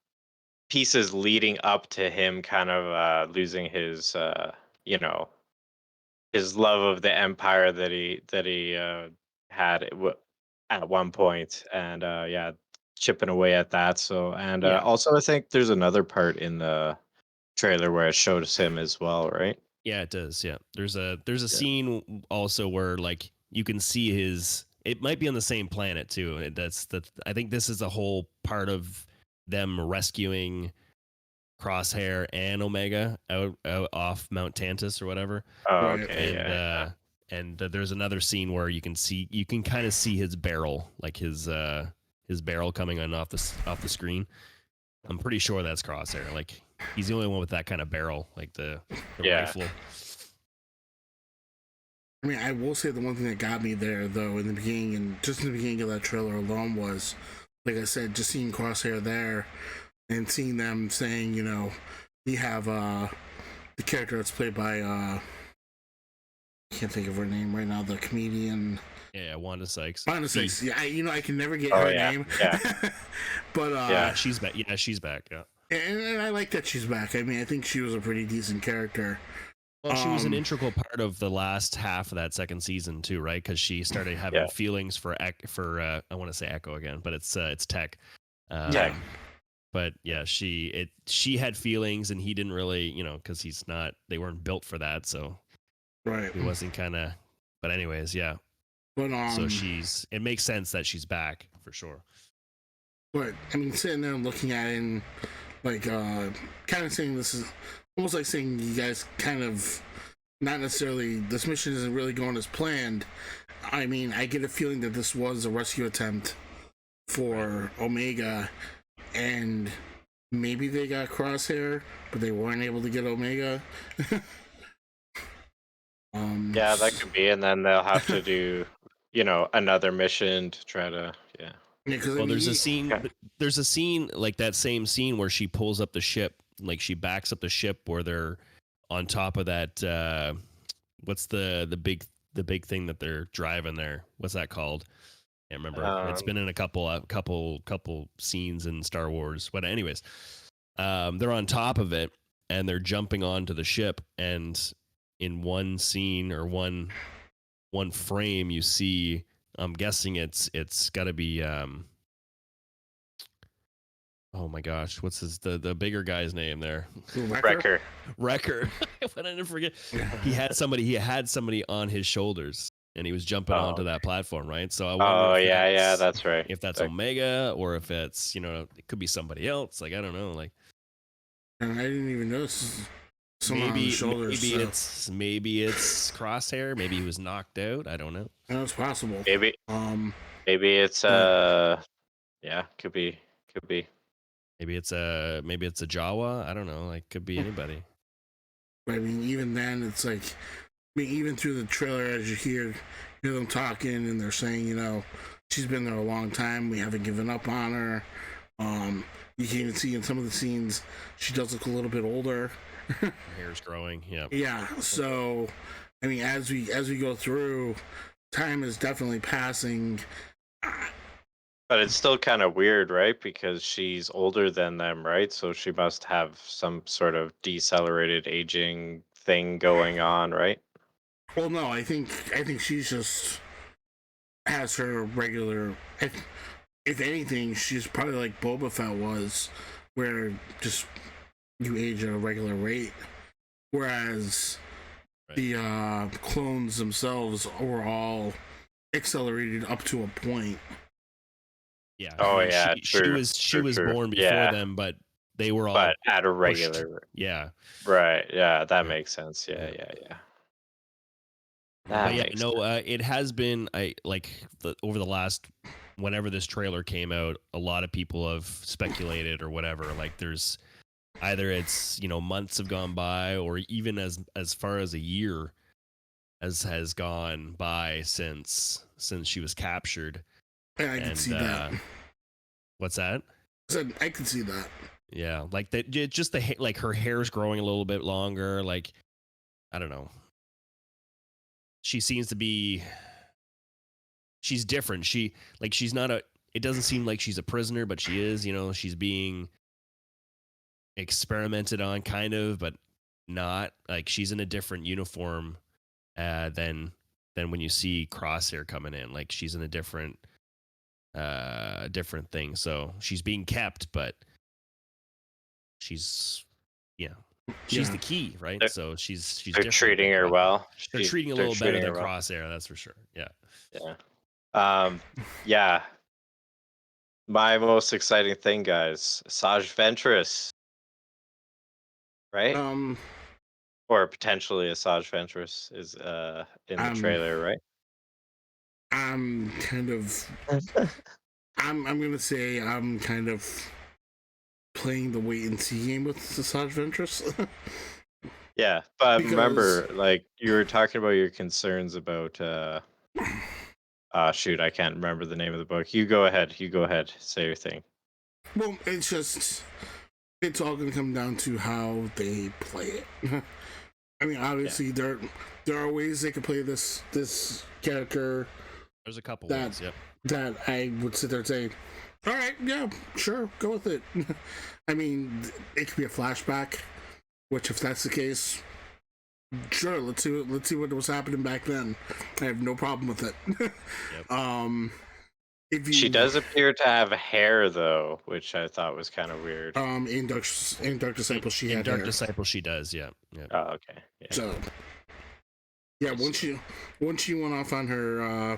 B: pieces leading up to him kind of losing his his love of the empire that he had at one point, and yeah, chipping away at that. So, and also I think there's another part in the trailer where it shows him as well, right?
C: Yeah, it does. Yeah. There's a scene also where like you can see it might be on the same planet too. And I think this is a whole part of them rescuing Crosshair and Omega out off Mount Tantus or whatever.
B: Oh,
A: Right.
B: okay.
C: And there's another scene where you can kind of see his barrel, like his barrel coming on off the screen. I'm pretty sure that's Crosshair. Like he's the only one with that kind of barrel, like the rifle.
A: I mean, I will say the one thing that got me there, though, in the beginning, and just in the beginning of that trailer alone, was, like I said, just seeing Crosshair there and seeing them saying, we have the character that's played by, I can't think of her name right now, the comedian,
C: Yeah, Wanda Sykes.
A: Wanda Sykes. Yeah, I can never get
B: Oh,
A: her
B: yeah,
A: name.
B: yeah.
A: But
B: Yeah.
C: She's back. Yeah, she's back. Yeah.
A: and I like that she's back. I mean, I think she was a pretty decent character.
C: Well, she was an integral part of the last half of that second season too, right? Because she started having
B: Yeah.
C: feelings for I want to say Echo again, but it's Tech.
B: Tech.
C: But yeah, she had feelings, and he didn't really, because they weren't built for that, so
A: Right.
C: he wasn't kind of. But anyways, yeah.
A: But
C: So it makes sense that she's back for sure.
A: But I mean, sitting there and looking at it, and like kind of saying this is almost like saying you guys kind of not necessarily this mission isn't really going as planned. I mean, I get a feeling that this was a rescue attempt for Omega, and maybe they got Crosshair, but they weren't able to get Omega.
B: Yeah, that could be, and then they'll have to do, another mission to try to, yeah.
C: Well, there's a scene like that same scene where she pulls up the ship, like she backs up the ship where they're on top of that. What's the big thing that they're driving there? What's that called? I can't remember. It's been in a couple scenes in Star Wars. But anyways, they're on top of it and they're jumping onto the ship, and in one scene or one frame you see, I'm guessing it's got to be oh my gosh, what's the bigger guy's name there?
B: Wrecker.
C: But I didn't forget. He had somebody on his shoulders, and he was jumping onto that platform, right? So I wonder
B: yeah, that's right.
C: If that's Omega, or if it's, it could be somebody else. Like, I don't know. Like,
A: and I didn't even notice someone on the shoulders.
C: Maybe it's Crosshair. Maybe he was knocked out. I don't know.
A: That's possible.
B: Maybe. Maybe it's yeah, could be.
C: Maybe it's a Jawa. I don't know. Like, could be anybody.
A: But I mean, even then, it's like, even through the trailer, as you hear them talking, and they're saying, she's been there a long time. We haven't given up on her. You can even see in some of the scenes she does look a little bit older.
C: Her hair's growing. Yeah.
A: Yeah. So, I mean, as we go through, time is definitely passing.
B: But it's still kind of weird, right? Because she's older than them, right? So she must have some sort of decelerated aging thing going on, right?
A: Well, no, I think she's just has her regular. If anything, she's probably like Boba Fett was, where just you age at a regular rate, whereas the clones themselves were all accelerated up to a point.
C: Yeah.
B: Oh, yeah.
C: She was born before them, but they were all
B: at a regular.
C: Pushed. Yeah.
B: Right. Yeah, that makes sense. Yeah.
C: But yeah, no, it has been over the last, whenever this trailer came out, a lot of people have speculated or whatever. Like, there's either it's months have gone by, or even as far as a year has gone by since she was captured.
A: And I can see that.
C: What's that?
A: I can see that.
C: Yeah, like that. Just like her hair's growing a little bit longer. Like, I don't know. She seems to be. She's different. She's not a. It doesn't seem like she's a prisoner, but she is. She's being experimented on, kind of, but not. Like, she's in a different uniform than when you see Crosshair coming in. Like, she's in a different thing. So she's being kept, but she's the key, right? So she's
B: they're treating her well.
C: They're treating a little better than Crosshair, that's for sure.
B: Yeah. Yeah. My most exciting thing, guys, Asajj Ventress, right? Or potentially Asajj Ventress is in the trailer, right?
A: I'm kind of I'm gonna say I'm kind of playing the wait and see game with Asajj Ventress.
B: Yeah, but remember, like, you were talking about your concerns about shoot, I can't remember the name of the book. You go ahead, say your thing.
A: Well, it's all gonna come down to how they play it. I mean, obviously there are ways they could play this character
C: There's a couple
A: that
C: ones. Yep.
A: that I would sit there and say, all right, yeah, sure, go with it. I mean, it could be a flashback, which if that's the case, sure, let's see what was happening back then. I have no problem with it.
C: Yep.
A: If you
B: She does appear to have hair though, which I thought was kind of weird.
A: in Dark Disciple she
C: in
A: had
C: Dark
A: hair.
C: Disciple, she does. Yeah. Yeah.
B: Oh, okay. Yeah.
A: So yeah, once she went off on her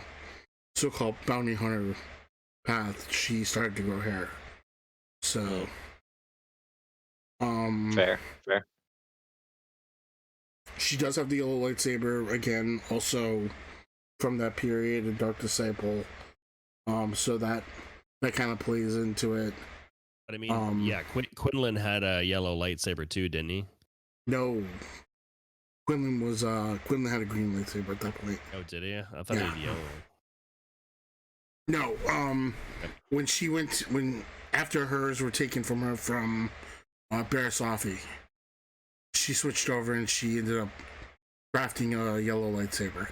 A: so-called bounty hunter path, she started to grow hair. So
B: Fair.
A: she does have the yellow lightsaber again, also from that period in Dark Disciple. So that kind of plays into it.
C: But I mean, yeah, Quinlan had a yellow lightsaber too, didn't he?
A: No, Quinlan had a green lightsaber at that point.
C: Oh, did he? I thought he had yellow.
A: No, when after hers were taken from her from Barasafi, she switched over and she ended up crafting a yellow lightsaber.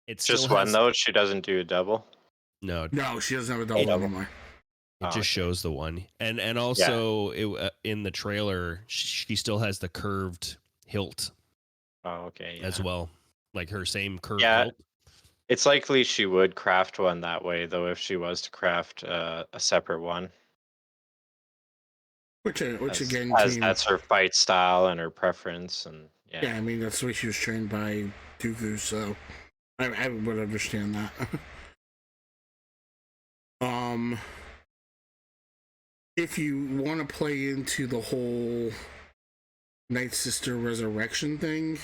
C: It's
B: Just one though. She doesn't do a double.
C: No,
A: she doesn't have a double anymore.
C: It just shows the one, and also in the trailer, she still has the curved hilt.
B: Oh, okay.
C: As well, like her same curved
B: Yeah.
C: hilt.
B: It's likely she would craft one that way, though, if she was to craft a separate one.
A: Which again,
B: that's her fight style and her preference, and
A: yeah. I mean, that's the way she was trained by Dooku, so I would understand that. If you want to play into the whole Night Sister resurrection thing,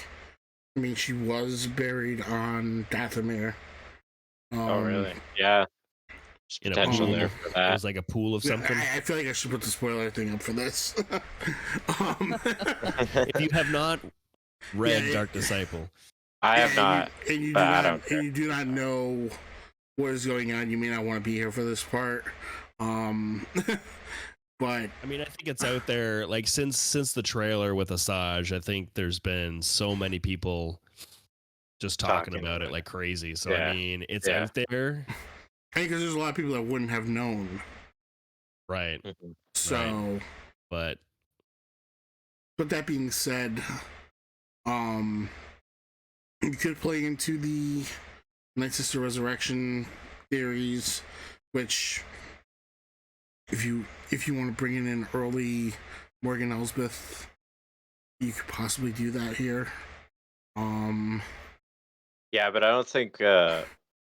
A: I mean, she was buried on Dathomir.
B: Oh, really? Yeah. There's potential there for that.
C: It was like a pool of something.
A: I feel like I should put the spoiler thing up for this.
C: If you have not read Dark Disciple,
B: I have not.
A: And you do not know what is going on. You may not want to be here for this part. But
C: I mean, I think it's out there. Like since the trailer with Asajj, I think there's been so many people just talking about it like crazy. So I mean, it's out there.
A: I think because there's a lot of people that wouldn't have known,
C: right?
A: So,
C: right.
A: But that being said, you could play into the Night Sister resurrection theories, which if you want to bring in an early Morgan Elsbeth, you could possibly do that here.
B: Yeah, but I don't think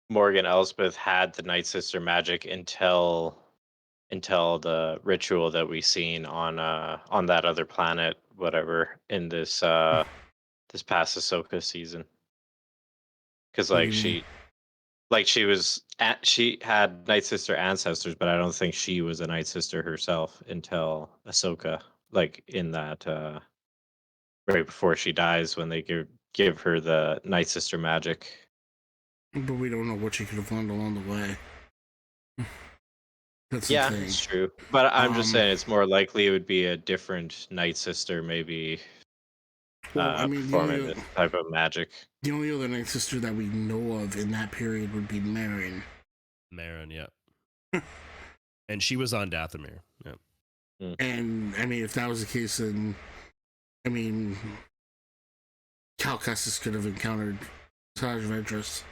B: Morgan Elsbeth had the Night Sister magic until the ritual that we seen on that other planet, whatever, in this this past Ahsoka season. Because she had Night Sister ancestors, but I don't think she was a Night Sister herself until Ahsoka, like in that right before she dies, when they give her the Night Sister magic.
A: But we don't know what she could have learned along the way. That's
B: yeah,
A: the thing.
B: It's true. But I'm just saying it's more likely it would be a different Night Sister, maybe. Well, I mean, performing this type of magic.
A: The only other Night Sister that we know of in that period would be Marin.
C: Yeah. And she was on Dathomir. Yeah.
A: And I mean, if that was the case, then I mean, Cal Kestis could have encountered Asajj Ventress.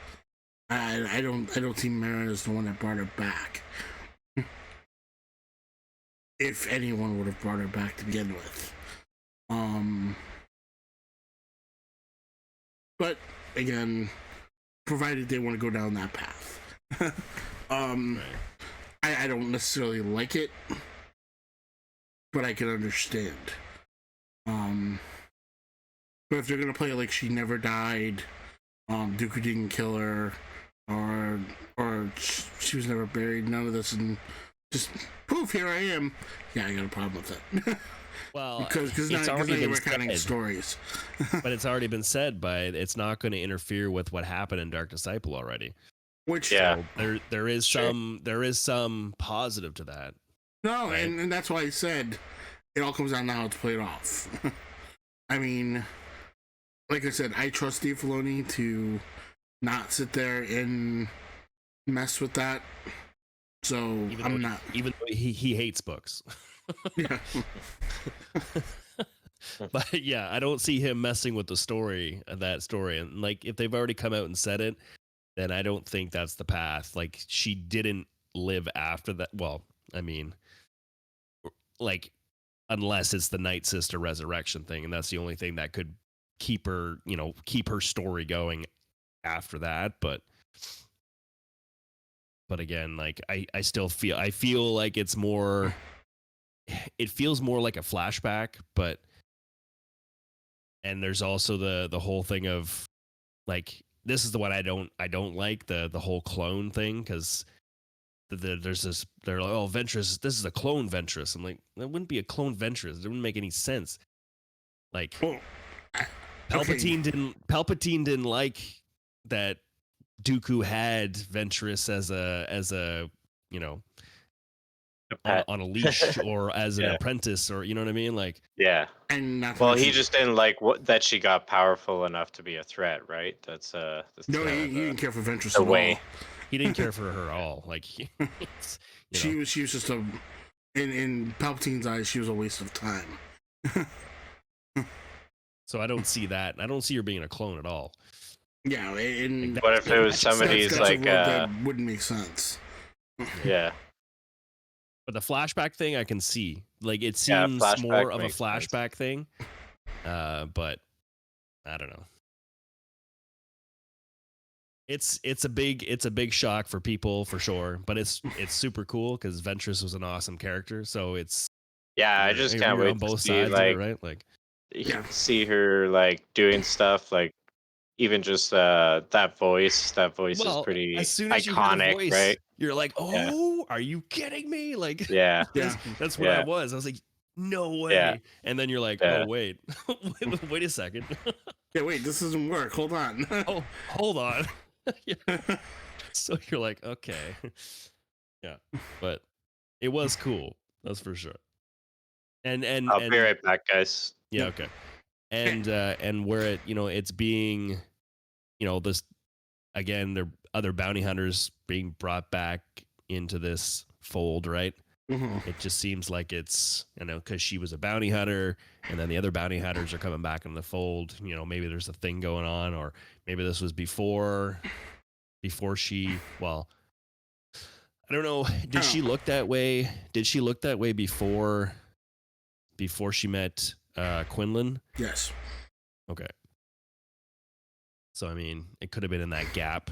A: I don't see Marin as the one that brought her back. If anyone would have brought her back to begin with. But again, provided they want to go down that path.
C: Right.
A: I don't necessarily like it, but I can understand. But if they're gonna play it like she never died, Dooku didn't kill her, or she was never buried, none of this, and just poof, here I am. Yeah, I got a problem with it.
C: Well,
A: because now you're recounting stories.
C: But it's already been said it's not going to interfere with what happened in Dark Disciple already.
A: Which
C: so there is some positive to that.
A: No, right? and that's why I said it all comes down to how it's played off. I mean, like I said, I trust Dave Filoni to not sit there and mess with that. So I'm not.
C: Even though he hates books.
A: Yeah.
C: But yeah, I don't see him messing with the story of that story. And like, if they've already come out and said it, then I don't think that's the path. Like, she didn't live after that. Well, I mean, like, unless it's the Night Sister resurrection thing, and that's the only thing that could keep her, keep her story going after that. But again, like, I still feel like it feels more like a flashback, but. And there's also the whole thing of, like, this is the one I don't like, the whole clone thing, because there's this, they're like, oh, Ventress, this is a clone Ventress. I'm like, that wouldn't be a clone Ventress. It wouldn't make any sense. Like,
A: Well,
C: Palpatine didn't like that Dooku had Ventress as a on a leash or as an apprentice, or you know what I mean, like.
B: Yeah.
A: And not
B: Well, he just didn't like that she got powerful enough to be a threat, right? That's
A: no,
B: kinda
A: he didn't care for Ventress
B: the
A: at
B: way.
A: all.
C: He didn't care for her at all. Like,
A: She was just in Palpatine's eyes, she was a waste of time.
C: So I don't see that. I don't see her being a clone at all.
A: Yeah, and
B: What if it was somebody's
A: that's
B: like
A: a world that wouldn't make sense.
B: yeah.
C: But the flashback thing I can see. Like, it seems more of a flashback thing. But I don't know. It's a big shock for people for sure, but it's super cool because Ventress was an awesome character. So it's
B: I just can't wait
C: on both
B: to see,
C: sides
B: like,
C: of it, right? Like,
B: see her like doing stuff, like even just that voice is pretty
C: as soon as you hear the
B: iconic,
C: voice,
B: right?
C: you're like, oh, are you kidding me? Like,
B: Yeah.
C: that's what I was. I was like, no way.
B: Yeah.
C: And then you're like,
B: Yeah.
C: oh wait, wait a second.
A: Yeah, wait, this doesn't work. Hold on.
C: Oh, hold on. So you're like, okay. Yeah. But it was cool. That's for sure. And
B: I'll be right back, guys.
C: Yeah, okay. And where it, it's being, this, again, there are other bounty hunters being brought back into this fold, right?
A: Mm-hmm.
C: It just seems like it's, because she was a bounty hunter, and then the other bounty hunters are coming back in the fold. Maybe there's a thing going on, or maybe this was before she. Well, I don't know. Did she look that way? Did she look that way before she met Quinlan?
A: Yes.
C: Okay. So I mean, it could have been in that gap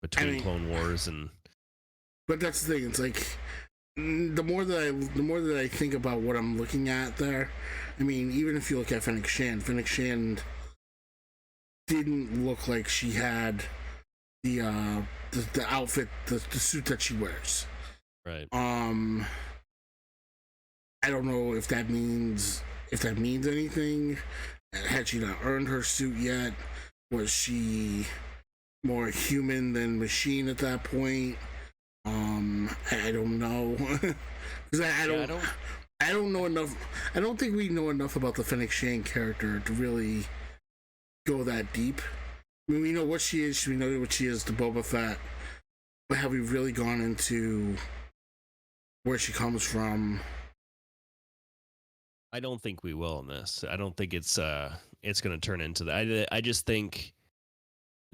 C: between Clone Wars and.
A: But that's the thing. It's like, the more that I think about what I'm looking at there, I mean, even if you look at Fennec Shand didn't look like she had the outfit, the suit that she wears.
C: Right.
A: I don't know if that means anything. Had she not earned her suit yet? Was she more human than machine at that point? I don't know. Because I don't know enough. I don't think we know enough about the Fennec Shand character to really go that deep. I mean, we know what she is. We know what she is to Boba Fett. But have we really gone into where she comes from?
C: I don't think we will in this. I don't think it's going to turn into that. I just think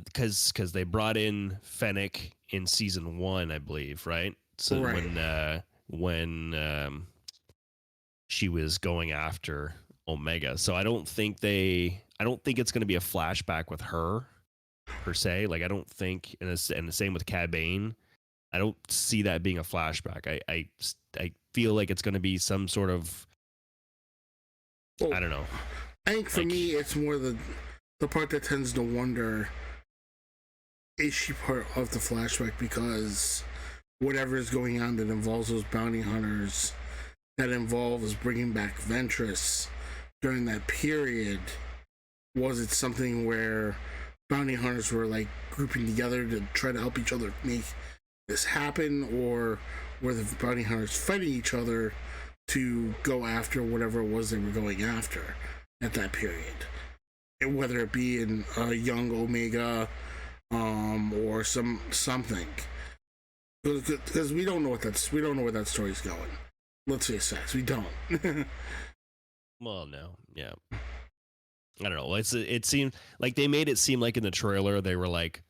C: because they brought in Fennec in season 1, I believe, right? So
A: right.
C: when she was going after Omega, so I don't think it's going to be a flashback with her per se. Like, I don't think, and the same with Cad Bane. I don't see that being a flashback. I feel like it's going to be some sort of, I don't know.
A: I think for me, it's more the part that tends to wonder, is she part of the flashback? Because whatever is going on that involves those bounty hunters, that involves bringing back Ventress during that period, was it something where bounty hunters were like grouping together to try to help each other make this happen, or were the bounty hunters fighting each other to go after whatever it was they were going after at that period? And whether it be in young Omega, or something, because we don't know where that story's going. Let's face facts, we don't.
C: Well, no, yeah. I don't know. It seemed like they made it seem like in the trailer they were like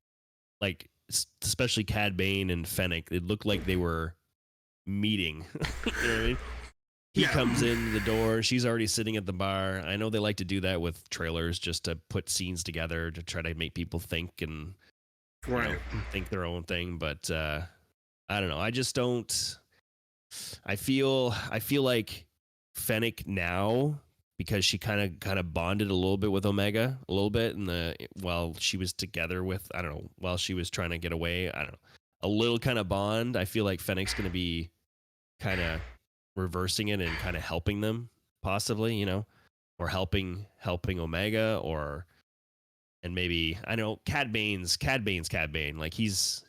C: especially Cad Bane and Fennec. It looked like they were meeting. You know what I mean? He comes in the door. She's already sitting at the bar. I know they like to do that with trailers just to put scenes together to try to make people think and think their own thing. But I don't know. I just don't. I feel like Fennec now, because she kind of bonded a little bit with Omega a little bit while she was together with, I don't know, while she was trying to get away. I don't know, a little kind of bond. I feel like Fennec's going to be kind of reversing it and kind of helping them possibly, or helping Omega, and maybe, I know Cad Bane's Cad Bane. Like he's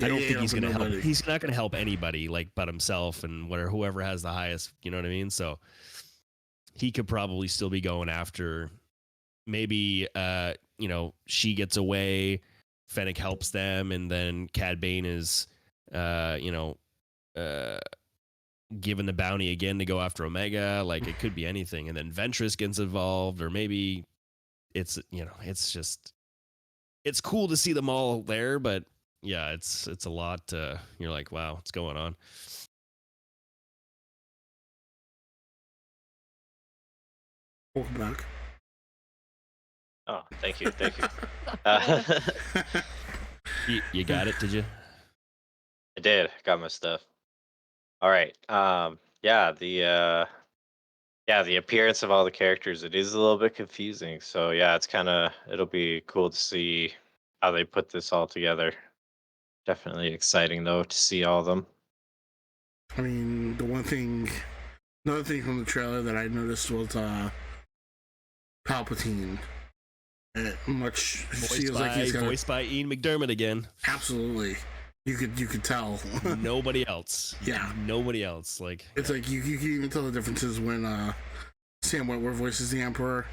C: I don't think he's going to help. He's not going to help anybody like but himself and whoever has the highest, you know what I mean? So he could probably still be going after, maybe she gets away, Fennec helps them, and then Cad Bane is given the bounty again to go after Omega. Like it could be anything, and then Ventress gets involved, or maybe it's it's cool to see them all there, but yeah, it's a lot. You're like, wow, what's going on?
A: Welcome back.
B: Oh, thank you.
C: You got it, did you?
B: I did. Got my stuff. All right. The appearance of all the characters, it is a little bit confusing. So yeah, it'll be cool to see how they put this all together. Definitely exciting though to see all of them.
A: I mean, another thing from the trailer that I noticed was Palpatine. Much
C: voiced by Ian McDermott again.
A: Absolutely, you could tell.
C: Nobody else.
A: Yeah,
C: nobody else. Like
A: it's like you can even tell the differences when Sam Witwer voices the Emperor.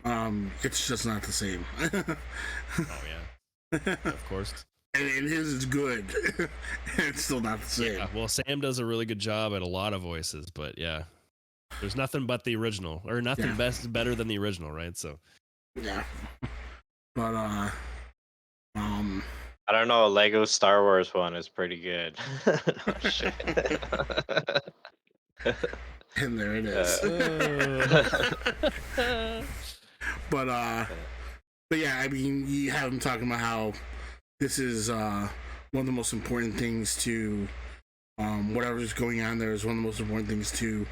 A: It's just not the same.
C: Oh yeah, of course.
A: And his is good. It's still not the same.
C: Yeah, well, Sam does a really good job at a lot of voices, but yeah, there's nothing but the original, or nothing better than the original, right? So
A: yeah, but
B: I don't know. Lego Star Wars one is pretty good. Oh, shit.
A: And there it is. But yeah, I mean, you have him talking about how this is one of the most important things to whatever's going on there is one of the most important things to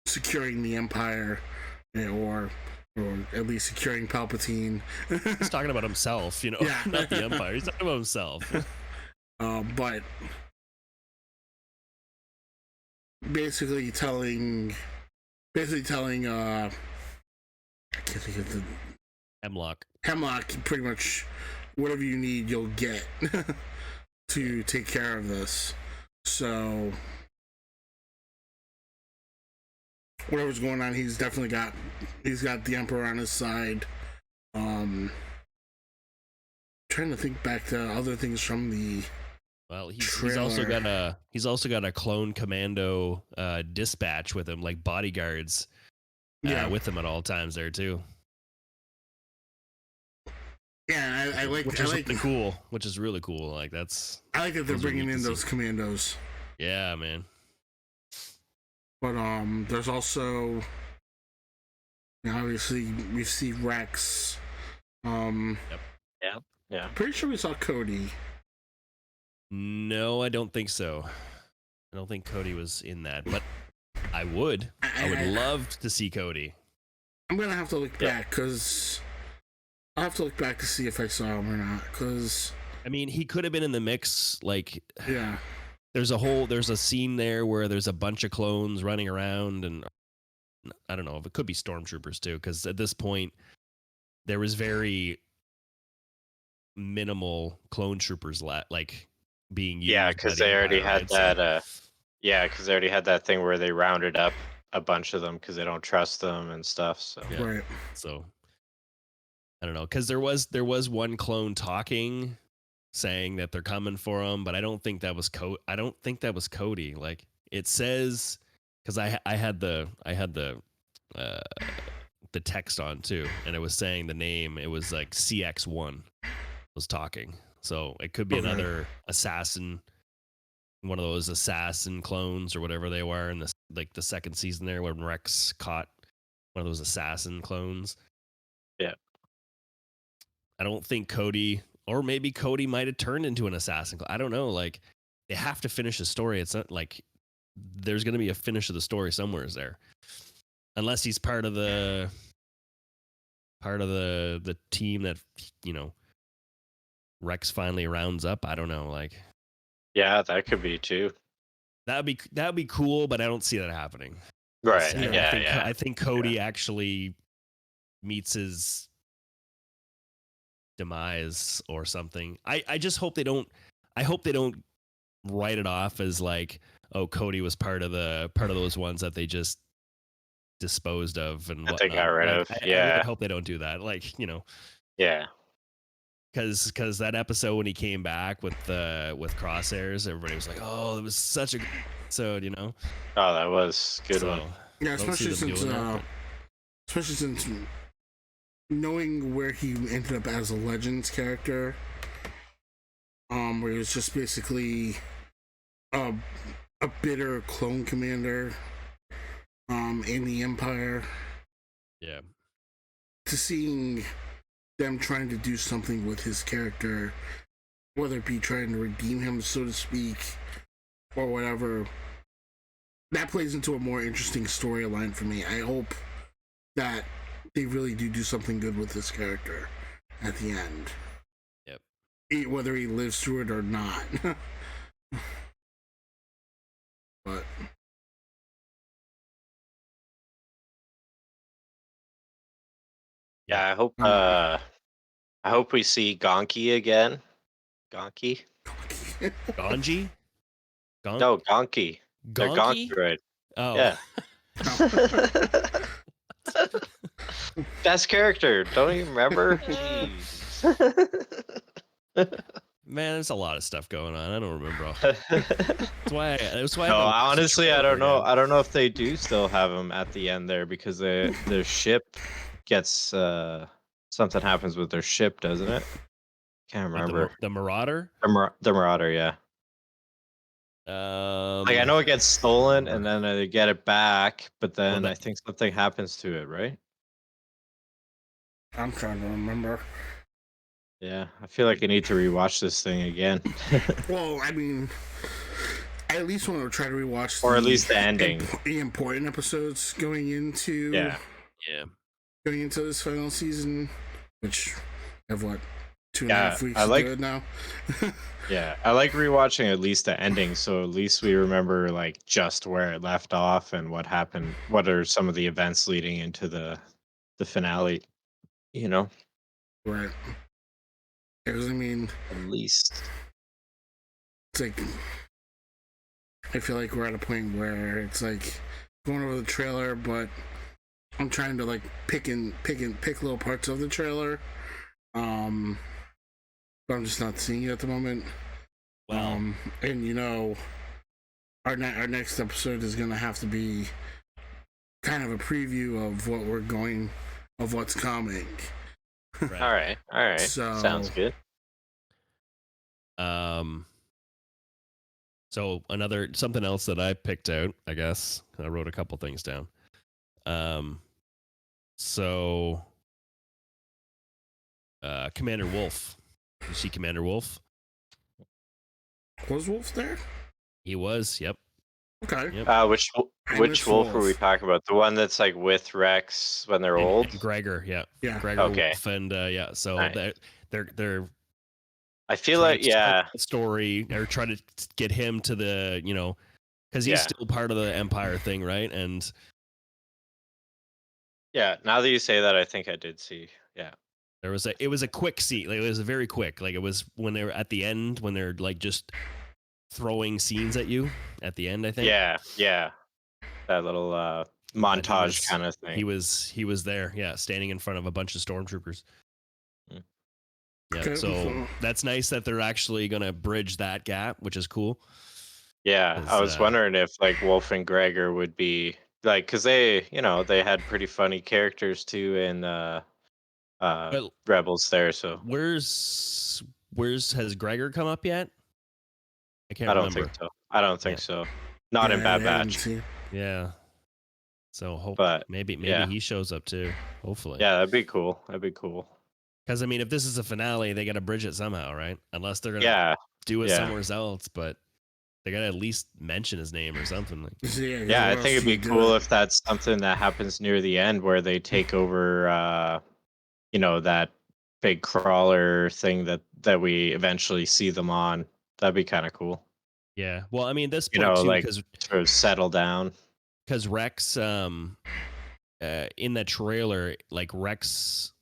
A: securing the Empire, or at least securing Palpatine.
C: He's talking about himself,
A: Yeah.
C: Not the Empire. He's talking about himself.
A: But basically telling I can't think of the
C: Hemlock,
A: pretty much whatever you need you'll get to take care of this. So whatever's going on, he's got the Emperor on his side. Trying to think back to other things from the
C: he's also got a clone commando dispatch with him, like bodyguards with him at all times there too.
A: Yeah, I like,
C: which is really cool. Like
A: I like that they're bringing in those commandos.
C: Yeah, man.
A: But there's also, obviously we see Rex.
B: Yeah.
A: Pretty sure we saw Cody.
C: No, I don't think so. I don't think Cody was in that, but I would love to see Cody.
A: I'm gonna have to look back, because I'll have to look back to see if I saw him or not. Because
C: I mean, he could have been in the mix. Like,
A: yeah,
C: there's a scene there where there's a bunch of clones running around, and I don't know if it could be stormtroopers too, because at this point there was very minimal clone troopers like being used.
B: Yeah, because they already had that. Because they already had that thing where they rounded up a bunch of them because they don't trust them and stuff. So
C: yeah.
A: Right.
C: So I don't know, because there was one clone talking, saying that they're coming for him, but I don't think that was Cody. Like it says, because I had the uh, the text on too, and it was saying the name. It was like CX1 was talking, so it could be
A: Okay.
C: another assassin, one of those assassin clones or whatever they were in the second season there when Rex caught one of those assassin clones.
B: Yeah.
C: I don't think Cody, or maybe Cody might have turned into an assassin. I don't know. Like they have to finish the story. It's not like there's going to be a finish of the story somewhere is there, unless he's part of the team that Rex finally rounds up. I don't know. Like
B: Yeah, that could be too.
C: that'd be cool, but I don't see that happening.
B: Right.
C: I think Cody actually meets his demise or something. I just hope they don't. I hope they don't write it off as like, oh, Cody was part of those ones that they just disposed of and
B: That
C: whatnot.
B: they got rid of.
C: I really hope they don't do that. Like
B: Yeah.
C: because that episode when he came back with Crosshairs, everybody was like, oh, it was such a good episode,
B: Oh, that was a good one.
A: Yeah,
C: I don't see
A: especially
C: them
A: since
C: doing that,
A: especially since knowing where he ended up as a Legends character, where he was just basically a bitter clone commander, in the Empire.
C: yeah.
A: To seeing them trying to do something with his character, whether it be trying to redeem him, so to speak, or whatever, that plays into a more interesting storyline for me. I hope that they really do something good with this character at the end.
C: Yep.
A: Whether he lives through it or not. But
B: Yeah, I hope we see Gonki again. Gonki?
C: Gonji?
B: No, Gonki. They're
C: Gonki?
B: Gonki, right?
C: Oh.
B: Yeah. Best character. Don't even remember? Jeez.
C: Man, there's a lot of stuff going on. I don't remember all. That's why
B: No, honestly, I don't know.
C: Again.
B: I don't know if they do still have him at the end there because their ship gets something happens with their ship, doesn't it? Can't remember.
C: The Marauder?
B: The Marauder, yeah. Like I know it gets stolen and then they get it back, but then I think something happens to it, right?
A: I'm trying to remember.
B: Yeah, I feel like I need to rewatch this thing again.
A: Well, I mean, I at least want to try to rewatch,
B: or at least the ending.
A: The important episodes going into going into this final season, which have what 2.5 weeks to do it now.
B: Yeah, I like rewatching at least the ending, so at least we remember like just where it left off and what happened. What are some of the events leading into the finale?
A: Right. Because I mean,
B: at least
A: it's like I feel like we're at a point where it's like going over the trailer, but I'm trying to like pick little parts of the trailer. But I'm just not seeing it at the moment.
C: Wow.
A: And our next episode is gonna have to be kind of a preview of what's coming.
B: Right. All right.
A: So,
B: sounds good.
C: So something else that I picked out, I guess I wrote a couple things down. So Commander Wolf. You see Commander Wolf?
A: Was Wolf there?
C: He was. Yep.
A: Okay.
C: Yep.
B: Which Wolf are we talking about? The one that's like with Rex when they're old?
C: And Gregor, yeah. Gregor
B: okay.
C: Wolf and yeah. So nice. they're
B: I feel like
C: the story or try to get him to the because he's still part of the Empire thing, right? And
B: yeah, now that you say that, I think I did see. Yeah,
C: it was a quick scene. Like, it was a very quick. Like it was when they were at the end when they're like just throwing scenes at you at the end. I think.
B: Yeah, that little montage kind of thing.
C: He was there. Yeah, standing in front of a bunch of stormtroopers. Yeah.
A: Okay,
C: So that's nice that they're actually gonna bridge that gap, which is cool.
B: Yeah, I was wondering if like Wolf and Gregor would be like, because they, they had pretty funny characters too in
C: But
B: Rebels there. So
C: where's has Gregor come up yet? I can't
B: I don't think
C: remember.
B: so. I don't think
C: Yeah.
B: so. Not in
A: yeah,
B: Bad
A: I haven't
B: Batch,
A: seen.
C: Yeah. So hope
B: but
C: maybe
B: yeah,
C: he shows up too. Hopefully.
B: yeah, that'd be cool. That'd be cool.
C: Because I mean, if this is a finale, they got to bridge it somehow, right? Unless they're gonna
B: Yeah,
C: do it
B: yeah,
C: somewhere else, but they gotta at least mention his name or something. Like,
B: yeah. I
A: Where
B: think
A: else
B: it'd
A: do
B: be
A: you do
B: cool
A: it?
B: if that's something that happens near the end where they take over. That big crawler thing that we eventually see them on. That'd be kind of cool.
C: yeah. Well, I mean, at this point too,
B: Like sort of settle down.
C: because Rex, in the trailer, like Rex,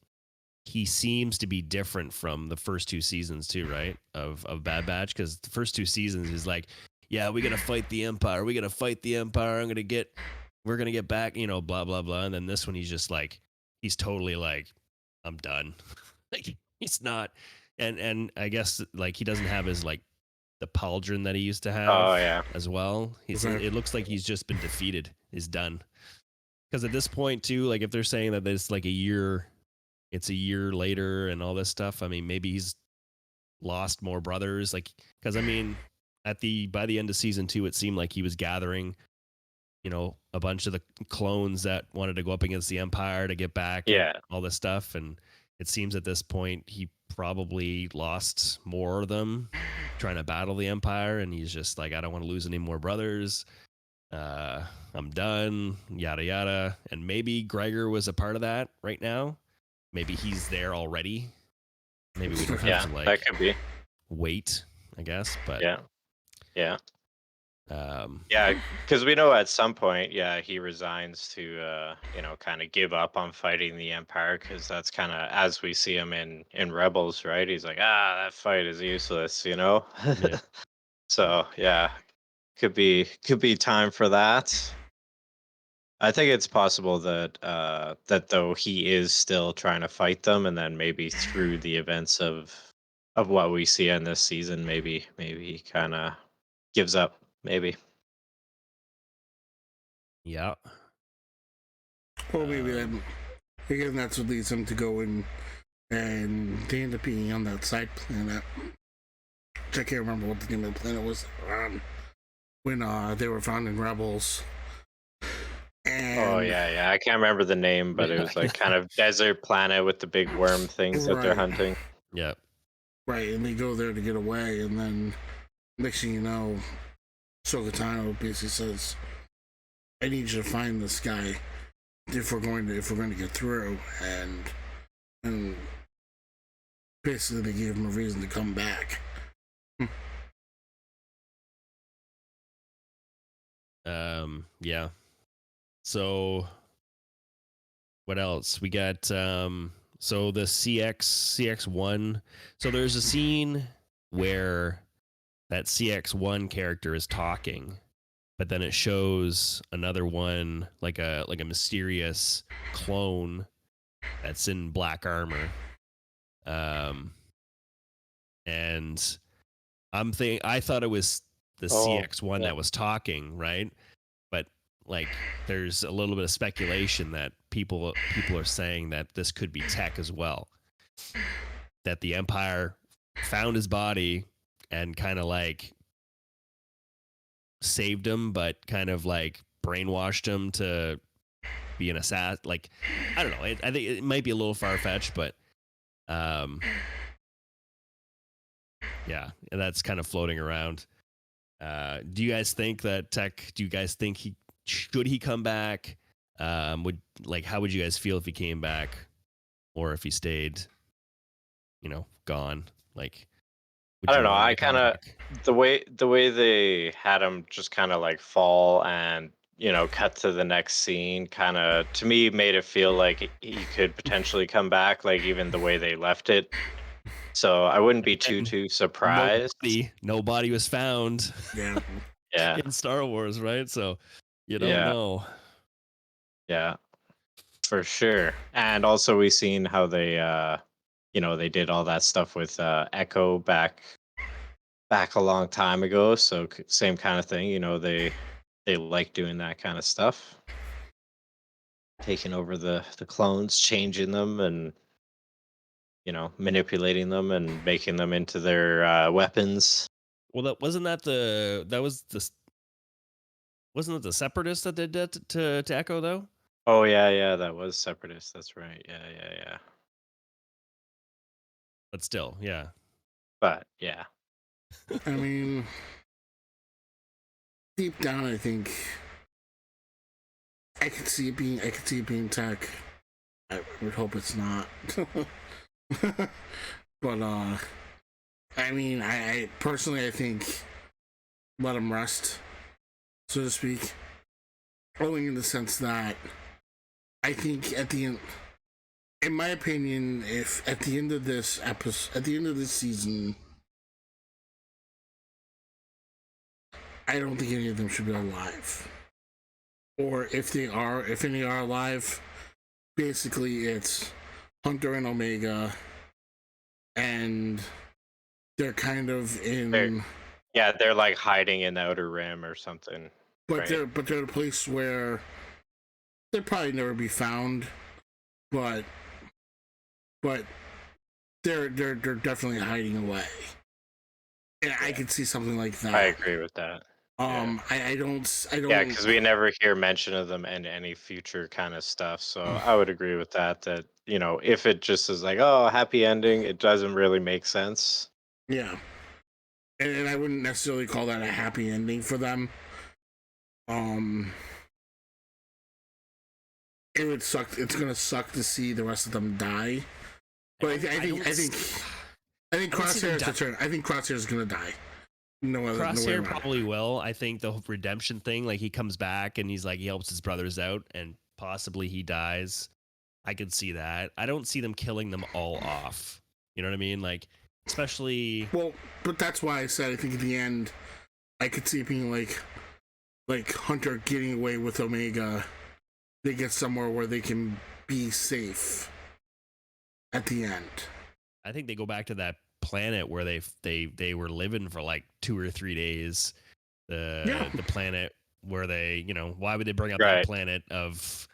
C: he seems to be different from the first two seasons too, right? Of Bad Batch, because the first two seasons is like, yeah, we gotta fight the Empire. We gotta fight the Empire. We're gonna get back, blah blah blah. And then this one, he's just like, he's totally like, I'm done. Like he's not, and I guess like he doesn't have his like the pauldron that he used to have
B: Oh yeah,
C: as well.
A: Okay.
C: It looks like he's just been defeated. He's done. Because at this point too, like if they're saying that it's like it's a year later and all this stuff. I mean, maybe he's lost more brothers. Like, because I mean, by the end of season 2, it seemed like he was gathering, a bunch of the clones that wanted to go up against the Empire to get back and
B: yeah,
C: all this stuff. And it seems at this point he probably lost more of them trying to battle the Empire, and he's just like, I don't want to lose any more brothers. I'm done. Yada yada. And maybe Gregor was a part of that right now. Maybe he's there already. Maybe we don't have
B: yeah.
C: to like
B: That could be.
C: wait, I guess. But
B: Yeah, yeah,
C: um,
B: yeah. Because we know at some point, yeah, he resigns to, kind of give up on fighting the Empire. Because that's kind of as we see him in Rebels, right? He's like, that fight is useless,
C: yeah,
B: So yeah, could be time for that. I think it's possible that though he is still trying to fight them, and then maybe through the events of what we see in this season, maybe he kind of gives up. Maybe.
C: yeah.
A: Or maybe then again that's what leads him to go in, and they end up being on that side planet. Which I can't remember what the name of the planet was when they were found in Rebels. And
B: Oh yeah. I can't remember the name, but it was like kind of desert planet with the big worm things that they're
A: right,
B: hunting.
C: Yeah.
A: right, and they go there to get away, and then next thing you know, Sokotano basically says, "I need you to find this guy if we're going to get through," and basically they gave him a reason to come back.
C: Yeah. So what else? We got so the CX1. So there's a scene where that CX1 character is talking, but then it shows another one like a mysterious clone that's in black armor. And I thought it was the
B: Oh,
C: CX1
B: yeah.
C: that was talking, right? But like there's a little bit of speculation that people are saying that this could be Tech as well. That the Empire found his body and kind of like saved him, but kind of like brainwashed him to be an assassin. Like, I don't know. I think it might be a little far fetched, but yeah, that's kind of floating around. Do you guys think that Tech? Do you guys think should he come back? How would you guys feel if he came back, or if he stayed, gone? Like, would
B: I
C: you
B: don't know.
C: want him
B: I
C: to come
B: kind of
C: back?
B: the way they had him just kind of like fall and cut to the next scene kind of to me made it feel like he could potentially come back, like even the way they left it. So I wouldn't be too
C: And
B: surprised.
C: no body was found
A: Yeah,
B: Yeah,
C: in Star Wars, right? So you don't
B: yeah,
C: know.
B: yeah, for sure. And also we seen how they they did all that stuff with Echo back a long time ago. So same kind of thing. They like doing that kind of stuff, taking over the clones, changing them, and manipulating them and making them into their weapons.
C: Well, wasn't it the Separatists that did that to Echo though?
B: Oh yeah, that was Separatist. That's right. Yeah.
C: But still, yeah.
B: But yeah,
A: I mean, deep down, I think I could see it being tech. I would hope it's not. But I mean, I personally, I think let him rest, so to speak. Only in the sense that I think at the end, in my opinion, if at the end of this episode, at the end of this season, I don't think any of them should be alive. Or if any are alive, basically it's Hunter and Omega, and they're kind of in.
B: they're like hiding in the Outer Rim or something.
A: But
B: right?
A: they're a place where they'll probably never be found. But they're definitely hiding away. And I could see something like that.
B: I agree with that.
A: I don't.
B: Yeah, because we never hear mention of them in any future kind of stuff. So I would agree with that. That if it just is like, oh, happy ending, it doesn't really make sense.
A: Yeah, and I wouldn't necessarily call that a happy ending for them. It would suck. It's gonna suck to see the rest of them die. But I think Crosshair's return. I think Crosshair's gonna die.
C: Crosshair probably will. I think the redemption thing, like he comes back and he's like he helps his brothers out, and possibly he dies. I could see that. I don't see them killing them all off. You know what I mean? Like, especially.
A: Well, but that's why I said I think at the end, I could see it being like Hunter getting away with Omega. They get somewhere where they can be safe at the end.
C: I think they go back to that planet where they were living for like 2 or 3 days. The planet where they, why would they bring up that planet of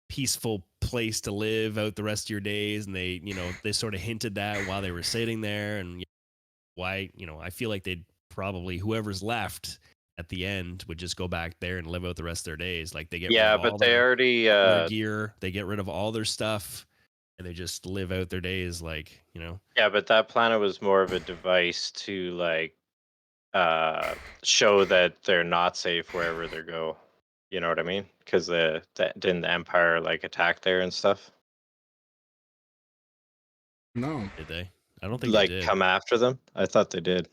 C: peaceful place to live out the rest of your days, and they they sort of hinted that while they were sitting there, and why I feel like they'd probably, whoever's left at the end would just go back there and live out the rest of their days. Like they get rid of all their gear, they get rid of all their stuff, and they just live out their days like.
B: Yeah, but that planet was more of a device to like show that they're not safe wherever they go. You know what I mean? Because didn't the Empire like attack there and stuff?
A: No.
C: Did they? I don't think
B: like
C: they did.
B: Come after them. I thought they did.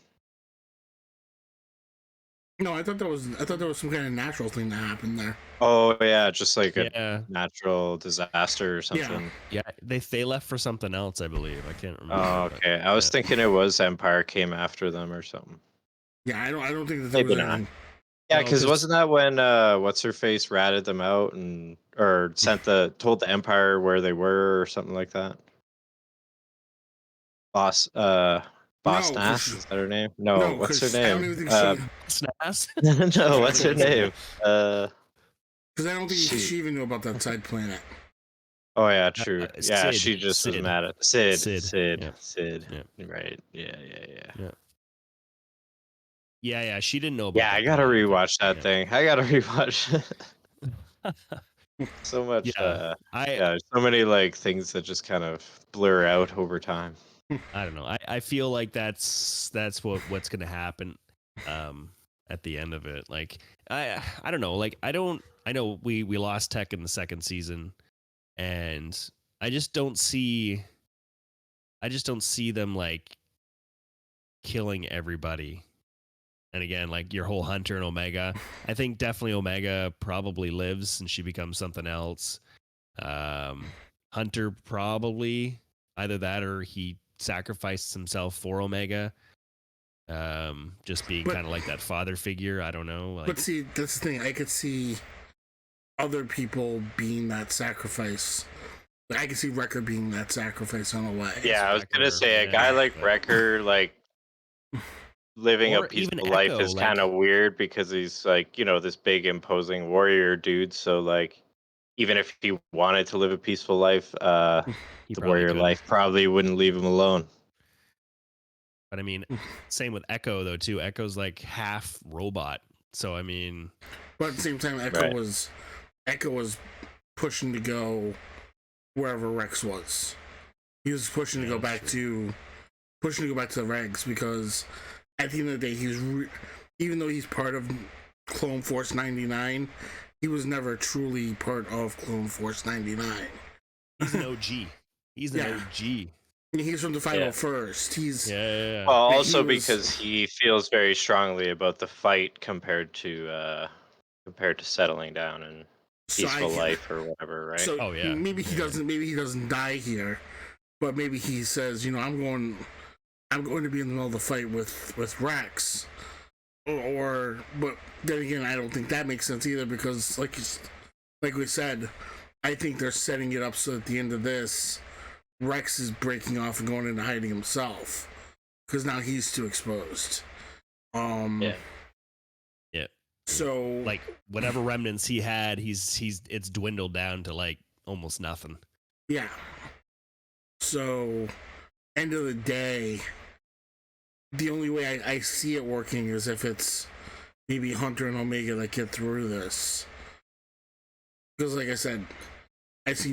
A: No, I thought there was some kind of natural thing that happened there.
B: Oh yeah, just like a natural disaster or something.
C: Yeah, they left for something else, I believe. I can't remember.
B: Oh, okay. I was thinking it was Empire came after them or something.
A: Yeah, I don't think that there was anything.
B: Yeah, because wasn't that when what's her face ratted them out or told the Empire where they were or something like that? Boss Nass, is that her name? No, what's her name?
A: I don't even think
C: Snass?
B: No, what's her name?
A: Because I don't think she even knew about that side planet.
B: Oh yeah, true. Yeah,
C: Sid.
B: she just was mad at Sid. Sid.
C: Yeah.
B: Right. Yeah.
C: Yeah, she didn't know about
B: I gotta rewatch that thing. I gotta rewatch so much. There's so many like things that just kind of blur out over time.
C: I don't know. I feel like that's what's gonna happen at the end of it. Like I don't know. Like I know we lost Tech in the second season, and I just don't see them like killing everybody. And again, like your whole Hunter and Omega, I think definitely Omega probably lives and she becomes something else. Hunter probably either that or he sacrificed himself for Omega. Just being kind of like that father figure. I don't know. Like,
A: but see, that's the thing. I could see other people being that sacrifice. Like, I can see Wrecker being that sacrifice on a way.
B: Yeah, I was gonna
C: Wrecker,
B: say a
C: yeah,
B: guy like
C: but-
B: Wrecker, like living a
C: Or even
B: peaceful life
C: Echo,
B: is
C: like-
B: kind of weird because he's like, this big imposing warrior dude. So like, even if he wanted to live a peaceful life,
C: He
B: the
C: probably
B: warrior
C: couldn't.
B: life probably wouldn't leave him alone.
C: But I mean, same with Echo though too. Echo's like half robot, so I mean,
A: But at the same time,
B: Right.
A: Echo was pushing to go wherever Rex was. He was pushing to
C: Yeah,
A: go back
C: that's
A: to the Regs, because at the end of the day, even though he's part of Clone Force 99, he was never truly part of Clone Force 99.
C: he's an OG. He's an
A: Yeah.
C: OG.
A: He's from the 501st. He's
C: Yeah.
B: Well,
A: But
B: also
A: he was-
B: because he feels very strongly about the fight compared to settling down and
A: so
B: peaceful life or whatever, right?
A: So
C: Oh, yeah.
A: maybe he
C: Yeah.
A: doesn't. Maybe he doesn't die here, but maybe he says, I'm going to be in the middle of the fight with Rex, but then again, I don't think that makes sense either, because like we said, I think they're setting it up so at the end of this, Rex is breaking off and going into hiding himself, because now he's too exposed.
B: Yeah.
A: So
C: Like whatever remnants he had, it's dwindled down to like almost nothing.
A: yeah. So, end of the day, the only way I see it working is if it's maybe Hunter and Omega that get through this. Because, like I said, I see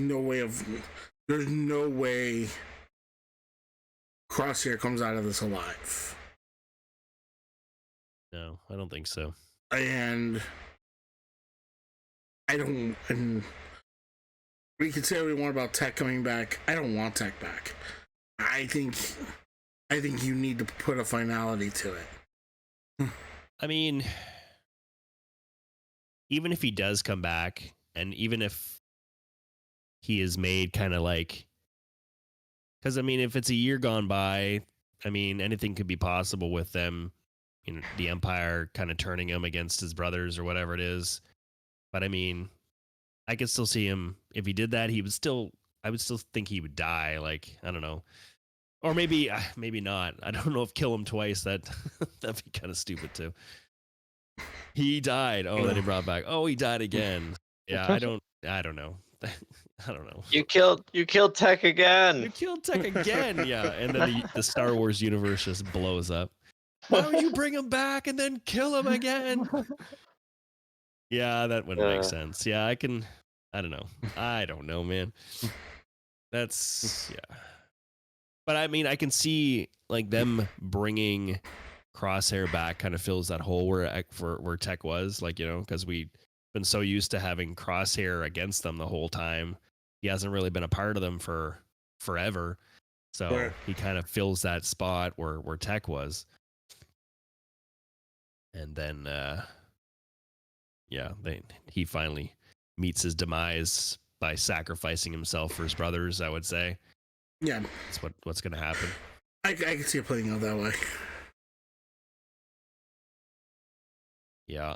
A: there's no way Crosshair comes out of this alive.
C: No, I don't think so.
A: And and we can say what we want about Tech coming back. I don't want Tech back. I think you need to put a finality to it.
C: I mean, even if he does come back, and even if he is made kind of like, because I mean, if it's a year gone by, I mean, anything could be possible with them, the Empire kind of turning him against his brothers or whatever it is. But I mean, I could still see him, if he did that, I would still think he would die. Like, I don't know. Or maybe not. I don't know if kill him twice. That'd be kind of stupid too. He died. Oh, then he brought back. Oh, he died again. Yeah, I don't know. I don't know.
B: You killed Tech again.
C: You killed Tech again. Yeah, and then the Star Wars universe just blows up. Why would you bring him back and then kill him again? Yeah, that wouldn't make sense. Yeah, I don't know. I don't know, man. That's yeah. But I mean, I can see like them bringing Crosshair back kind of fills that hole where Tech was, like, because we've been so used to having Crosshair against them the whole time. He hasn't really been a part of them for forever. So
A: Right.
C: he kind of fills that spot where Tech was. And then he finally meets his demise by sacrificing himself for his brothers, I would say.
A: Yeah,
C: That's what's going to happen.
A: I can see it playing out that way.
C: Yeah.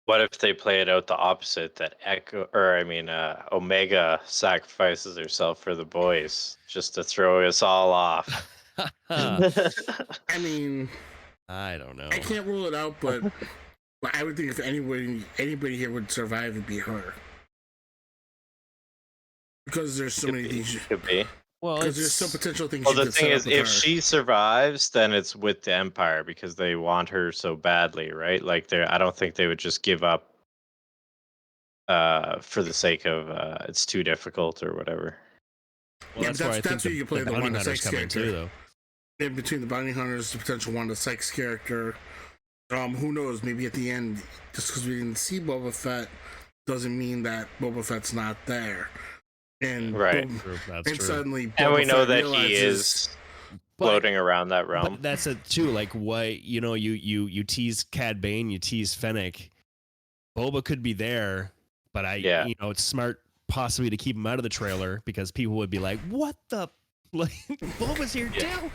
B: What if they play it out the opposite? That Omega sacrifices herself for the boys just to throw us all off.
A: I mean,
C: I don't know.
A: I can't rule it out, but I would think if anybody here would survive, it'd be her. Because there's so many things.
B: Could be.
C: Well,
A: Because there's some potential things.
B: Well,
A: you
B: the
A: could
B: thing
A: set
B: is,
A: up with
B: if
A: her.
B: she survives, then it's with the Empire because they want her so badly, right? Like, I don't think they would just give up for the sake of it's too difficult or whatever.
C: well,
A: Yeah,
C: that's where I think
A: that's where you play the
C: bounty
A: Wanda
C: hunters
A: Sykes
C: come in too,
A: character.
C: though.
A: In between the bounty hunters, the potential Wanda Sykes character. Who knows? Maybe at the end, just because we didn't see Boba Fett, doesn't mean that Boba Fett's not there. And
B: Right.
C: True, that's
A: and
C: true.
A: suddenly, Boba
B: And we know
A: Fett
B: that
A: realizes,
B: he is
C: But-
B: floating around that realm.
C: But that's it too. Like, why you tease Cad Bane, you tease Fennec. Boba could be there, but it's smart possibly to keep him out of the trailer because people would be like, "What the? Like, Boba's here too."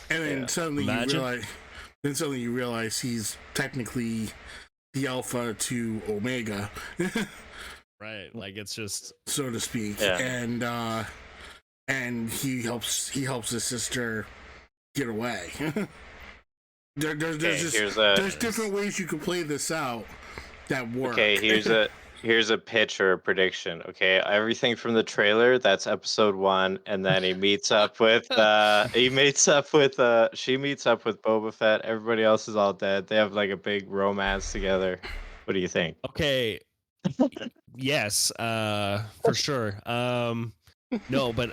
A: And then suddenly
C: Imagine.
A: you realize he's technically the Alpha to Omega,
C: Right. Like, it's just
A: so to speak.
B: Yeah.
A: And and he helps his sister get away.
B: Okay,
A: There's different ways you can play this out that work.
B: okay, here's a pitch or a prediction. Okay, everything from the trailer, that's episode 1, and then he meets up with she meets up with Boba Fett. Everybody else is all dead. They have like a big romance together. What do you think?
C: Okay. Yes, for sure. No, but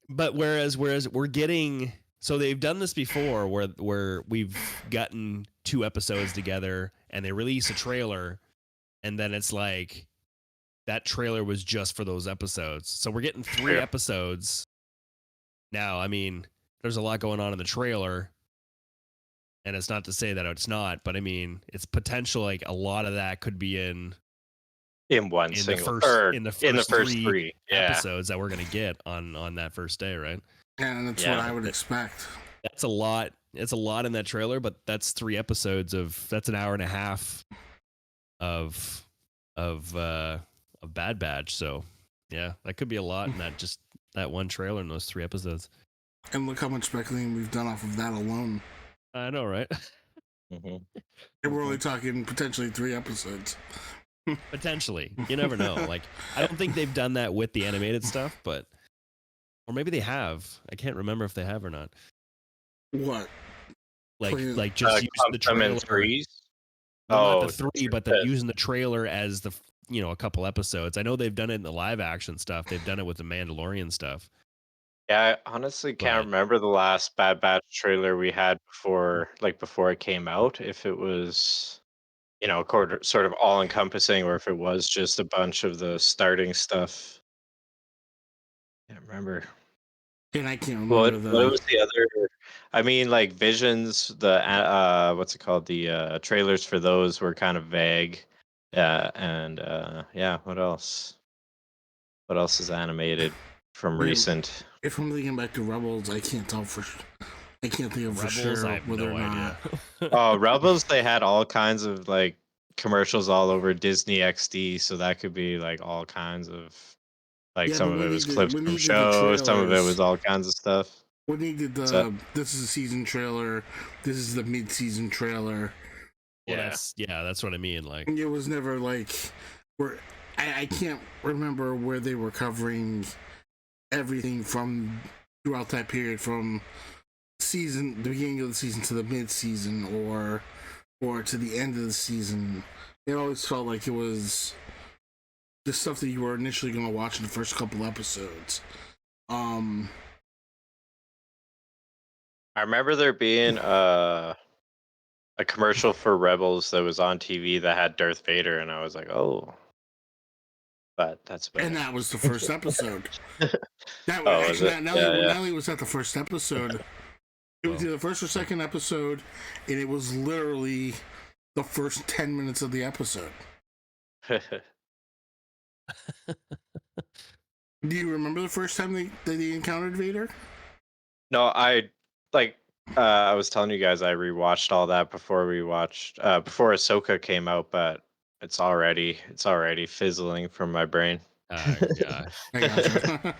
C: but whereas we're getting, so they've done this before where we've gotten 2 episodes together and they release a trailer and then it's like that trailer was just for those episodes. So we're getting 3
B: Sure.
C: episodes now. I mean, there's a lot going on in the trailer. And it's not to say that it's not, but I mean, it's potential like a lot of that could be in
B: one
C: in
B: single
C: the first
B: 3
C: episodes that we're gonna get on that first day, right?
A: And that's
B: Yeah.
A: what I would expect.
C: That's a lot. It's a lot in that trailer, but that's 3 episodes that's an hour and a half of Bad Batch. So yeah, that could be a lot in that one trailer in those 3 episodes.
A: And look how much speculating we've done off of that alone.
C: I know, right?
B: Mhm.
A: And we're only talking potentially 3 episodes.
C: Potentially, you never know. Like, I don't think they've done that with the animated stuff, but or maybe they have. I can't remember if they have or not.
A: What?
C: Like just using the
B: Clump them in
C: trailer.
B: 3s?
C: Well, not the 3, but
B: the-
C: using the trailer as a couple episodes. I know they've done it in the live action stuff. They've done it with the Mandalorian stuff.
B: Yeah, I honestly can't
C: But-
B: remember the last Bad Batch trailer we had before it came out. If it was, sort of all encompassing, or if it was just a bunch of the starting stuff. Can't remember.
A: And I can't
B: What
A: remember
B: what was the other? I mean, like Visions, what's it called? The trailers for those were kind of vague. And yeah, what else? What else is animated from
A: Yeah,
B: recent?
A: If I'm thinking back to Rebels, I can't tell I can't think of for
C: Rebels,
A: sure
C: I have
A: whether
C: no
A: or not.
C: idea.
B: Oh, Rebels, they had all kinds of like commercials all over Disney XD, so that could be like all kinds of like
A: Yeah,
B: some
A: but
B: of it
A: when
B: was clips
A: when
B: from
A: he did the
B: shows, some of it was
A: trailers,
B: all kinds of stuff.
A: when he did
B: So
A: this is a season trailer, this is the mid-season trailer.
C: Well,
B: yeah.
C: that's what I mean. Like,
A: And it was never like where I can't remember where they were covering everything from throughout that period, from the beginning of the season to the mid-season, or to the end of the season. It always felt like it was the stuff that you were initially going to watch in the first couple episodes.
B: I remember there being a commercial for Rebels that was on TV that had Darth Vader, and I was like, oh, but that's about
A: And
B: it.
A: that was the first episode. That
B: Oh, was
A: actually
B: it?
A: not
B: Yeah.
A: only was that the first episode, it was either the first or second episode, and it was literally the first 10 minutes of the episode. Do you remember the first time they encountered Vader?
B: No, I was telling you guys I rewatched all that before before Ahsoka came out, but it's already fizzling from my brain.
C: gosh.
A: I gotcha.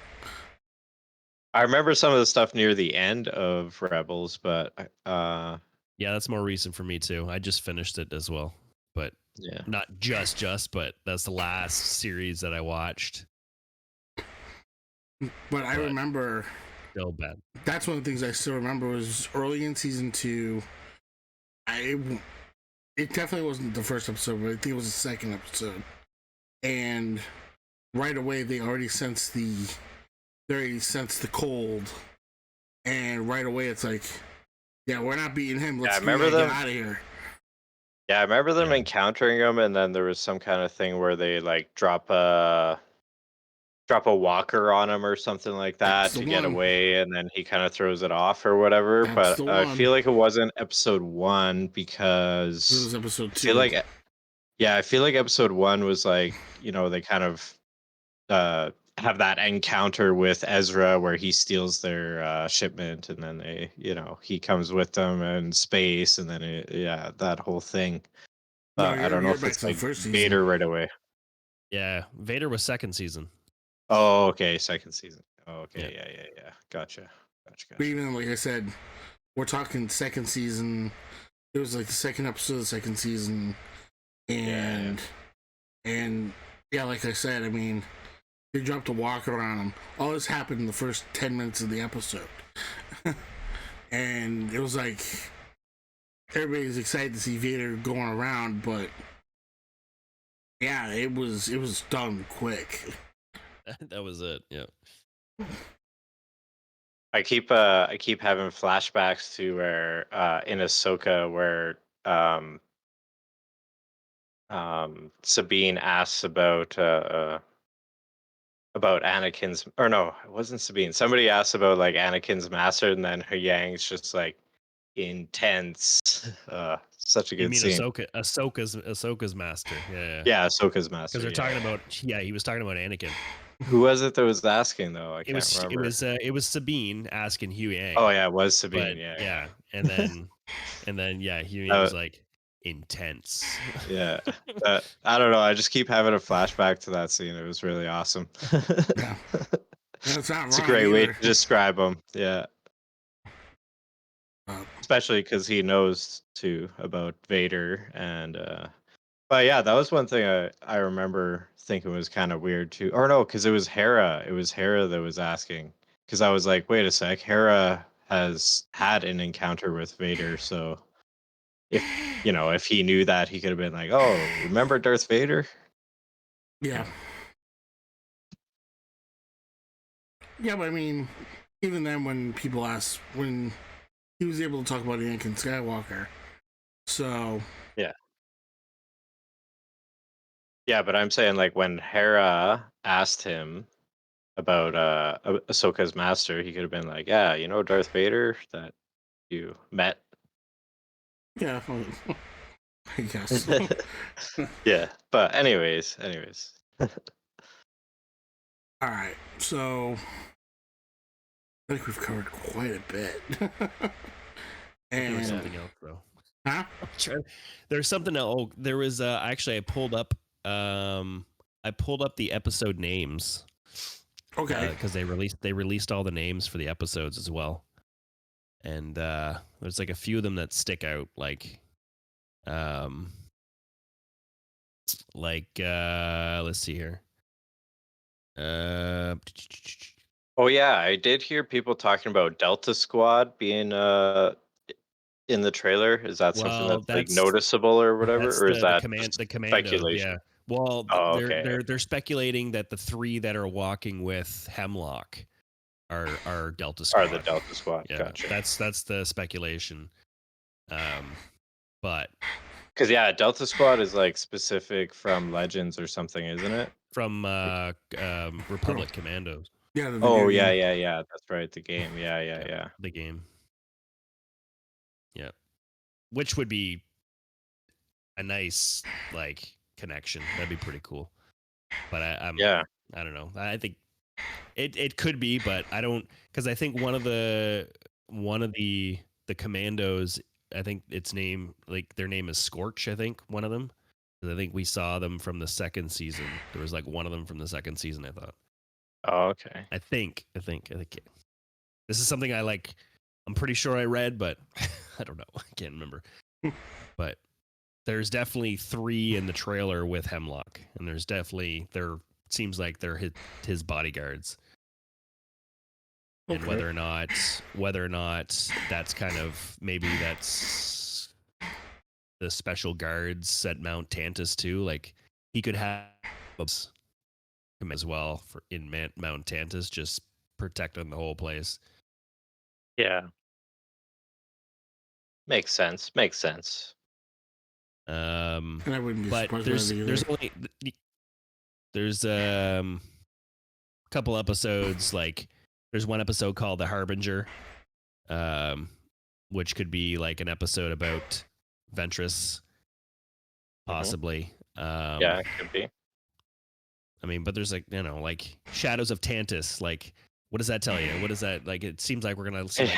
B: I remember some of the stuff near the end of Rebels, but
C: Yeah, that's more recent for me too. I just finished it as well, but
B: yeah.
C: not just, but that's the last series that I watched.
A: But I remember
C: Still bad.
A: that's one of the things I still remember was early in season 2. It definitely wasn't the first episode, but I think it was the second episode. And right away they already sensed the cold, and right away it's like, yeah, we're not beating him. Let's get out of here.
B: Yeah, I remember them encountering him, and then there was some kind of thing where they like drop a walker on him or something like that to get away, and then he kind of throws it off or whatever. But I feel like it wasn't episode 1 because
A: it was episode 2.
B: I feel like episode 1 was like, they kind of have that encounter with Ezra where he steals their shipment, and then he comes with them in space, and then that whole thing. I don't know if it's like Vader right away.
C: Yeah, Vader was second season.
B: Oh, okay, second season. Oh, okay,
C: Yeah.
B: yeah. Gotcha.
A: But even like I said, we're talking second season. It was like the second episode of the second season,
B: Yeah.
A: and yeah, like I said, I mean, they dropped a walker on him. All this happened in the first 10 minutes of the episode, and it was like everybody's excited to see Vader going around, but yeah, it was done quick.
C: That was it. Yeah.
B: I keep having flashbacks to where in Ahsoka where Sabine asks about Anakin's, or no, it wasn't Sabine. Somebody asked about like Anakin's master, and then her Yang's just like intense. Such a
C: You
B: good
C: mean
B: scene.
C: Ahsoka's master? Yeah.
B: Yeah, Ahsoka's
C: Because
B: master.
C: they're
B: Yeah,
C: talking
B: yeah.
C: about. Yeah, he was talking about Anakin.
B: Who was it that was asking though? I
C: It
B: can't
C: was
B: remember.
C: it was Sabine asking Hugh
B: Oh
C: Yang,
B: yeah, it was Sabine.
C: but
B: Yeah.
C: and then yeah, Hugh Yang
B: Uh,
C: was like intense.
B: yeah. I don't know. I just keep having a flashback to that scene. It was really awesome.
A: Yeah, that's not
B: It's a
A: wrong
B: great way
A: either.
B: to describe him. Yeah. Especially because he knows too about Vader and but yeah, that was one thing I remember thinking was kind of weird too. Or no, because it was Hera. It was Hera that was asking. Because I was like, wait a sec, Hera has had an encounter with Vader, so if if he knew that, he could have been like, oh, remember Darth Vader?
A: Yeah. Yeah, but I mean, even then, when people ask, when he was able to talk about Anakin Skywalker, so
B: Yeah. Yeah, but I'm saying like when Hera asked him about Ahsoka's master, he could have been like, yeah, Darth Vader that you met.
A: yeah, well, I guess.
B: Yeah, but anyways.
A: All right, so I think we've covered quite a bit.
C: There was
A: And
C: something else though.
A: huh?
C: There's something else. Oh, there was actually I pulled up the episode names.
A: Okay.
C: Because they released all the names for the episodes as well. And there's like a few of them that stick out, like let's see here.
B: Oh yeah, I did hear people talking about Delta Squad being in the trailer. Is that something
C: Well,
B: that's like noticeable or whatever,
C: that's
B: or is that
C: the
B: just
C: commandos, yeah.
B: speculation?
C: Well,
B: Oh, okay.
C: they're speculating that the 3 that are walking with Hemlock are Delta Squad.
B: Are the Delta Squad?
C: Yeah,
B: Gotcha.
C: that's the speculation. But
B: because yeah, Delta Squad is like specific from Legends or something, isn't it?
C: from Republic Commandos.
A: Yeah.
B: Oh yeah. That's right. The game. Yeah.
C: The game. Yeah, which would be a nice like connection. That'd be pretty cool. But I don't know. I think it could be, but I don't, because I think one of the commandos, I think its name, like their name is Scorch. I think one of them. 'Cause I think we saw them from the second season. There was like one of them from the second season. I thought.
B: Oh, okay.
C: I think. This is something I like. I'm pretty sure I read, but I don't know. I can't remember. But there's definitely 3 in the trailer with Hemlock, and there's definitely seems like they're his bodyguards.
A: Okay.
C: And whether or not that's kind of, maybe that's the special guards at Mount Tantus too. Like he could have him as well for in Mount Tantus, just protecting the whole place.
B: Yeah. Makes sense.
A: And I wouldn't be
C: But
A: surprised
C: there's a couple episodes, like there's one episode called The Harbinger, which could be like an episode about Ventress, possibly.
B: Yeah, it could be.
C: I mean, but there's like, like Shadows of Tantus. Like, what does that tell you? What is that? Like, it seems like we're going to see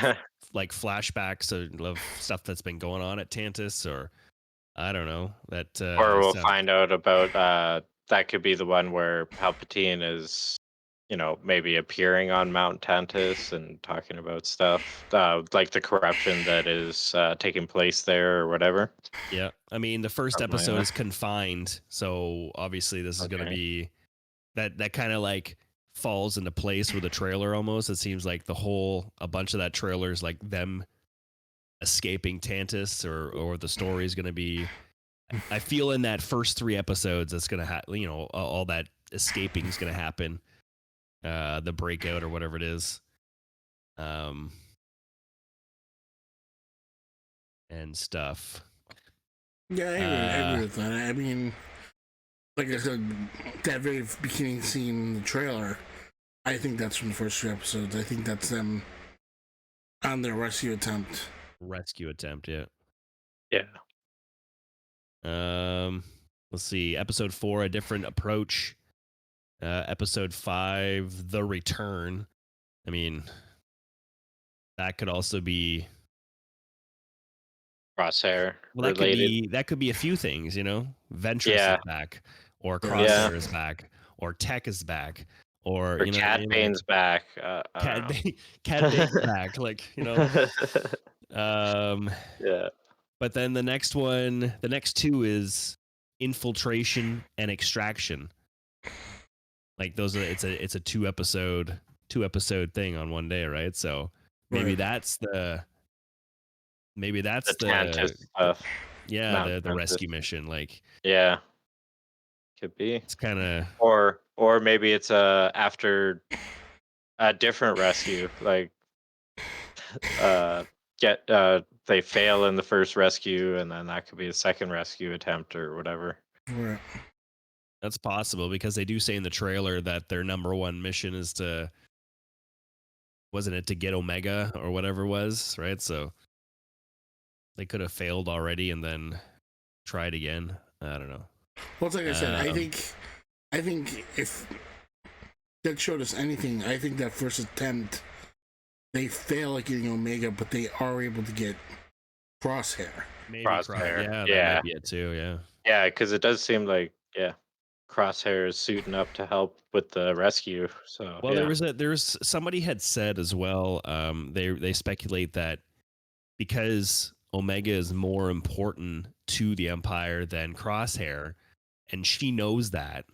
C: like flashbacks of stuff that's been going on at Tantus, or I don't know. That
B: or we'll find out about that could be the one where Palpatine is, maybe appearing on Mount Tantus and talking about stuff, like the corruption that is taking place there or whatever.
C: Yeah, I mean the first
B: Something like
C: episode
B: that.
C: is confined, so obviously this is going to
B: Okay.
C: be that kind of like falls into place with the trailer almost. It seems like a bunch of that trailer is like them escaping Tantus, or the story is going to be. I feel in that first 3 episodes, it's going to all that escaping is going to happen, the breakout or whatever it is, and stuff.
A: Yeah, I agree with that. I mean, like I said, that very beginning scene in the trailer, I think that's from the first 3 episodes. I think that's them on their rescue attempt.
C: Rescue attempt, yeah.
B: Yeah.
C: Let's see. Episode 4, a different approach. Episode 5, the return. I mean, that could also be.
B: Crosshair
C: Well,
B: related.
C: that could be a few things, Ventress
B: Yeah.
C: is back, or
B: Yeah.
C: Crosshair is back, or Tech is back, or
B: Or
C: you know what I
B: Cat
C: mean, like
B: Bane's back. I
C: Cat
B: don't
C: Bane, Cat Bane's back,
B: know.
C: Um,
B: Yeah.
C: but then the next 2 is infiltration and extraction. Like those are it's a 2 episode thing on one day, right? So maybe
A: Right.
C: that's the
B: The Tantus stuff.
C: yeah,
B: Mount
C: the
B: Tantus.
C: rescue mission. Like
B: Yeah. Could be.
C: it's kind of
B: Or maybe it's after a different rescue. Like get they fail in the first rescue and then that could be a second rescue attempt or whatever.
A: Right.
C: that's possible because they do say in the trailer that their number one mission is wasn't it to get Omega or whatever it was, right? So they could have failed already and then tried again. I don't know.
A: Well, it's like I said, I think if that showed us anything, I think that first attempt, they fail at getting Omega, but they are able to get Crosshair.
C: Maybe
B: Crosshair.
C: yeah, that
B: Yeah.
C: might be it too. Yeah.
B: Yeah, because it does seem like Crosshair is suiting up to help with the rescue. So
C: Well,
B: yeah.
C: there's somebody had said as well. They speculate that because Omega is more important to the Empire than Crosshair, and she knows that,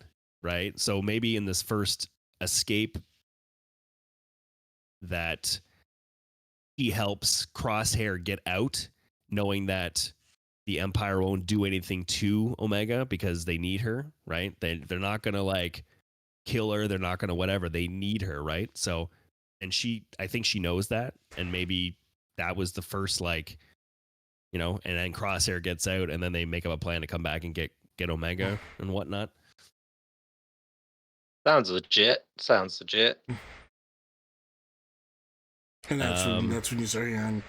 C: right? So maybe in this first escape, that he helps Crosshair get out, knowing that the Empire won't do anything to Omega because they need her, right? They're not gonna like kill her, they're not gonna whatever. They need her, right? So, and I think she knows that, and maybe that was the first and then Crosshair gets out, and then they make up a plan to come back and get Omega and whatnot.
B: Sounds legit.
A: And that's when you start hearing,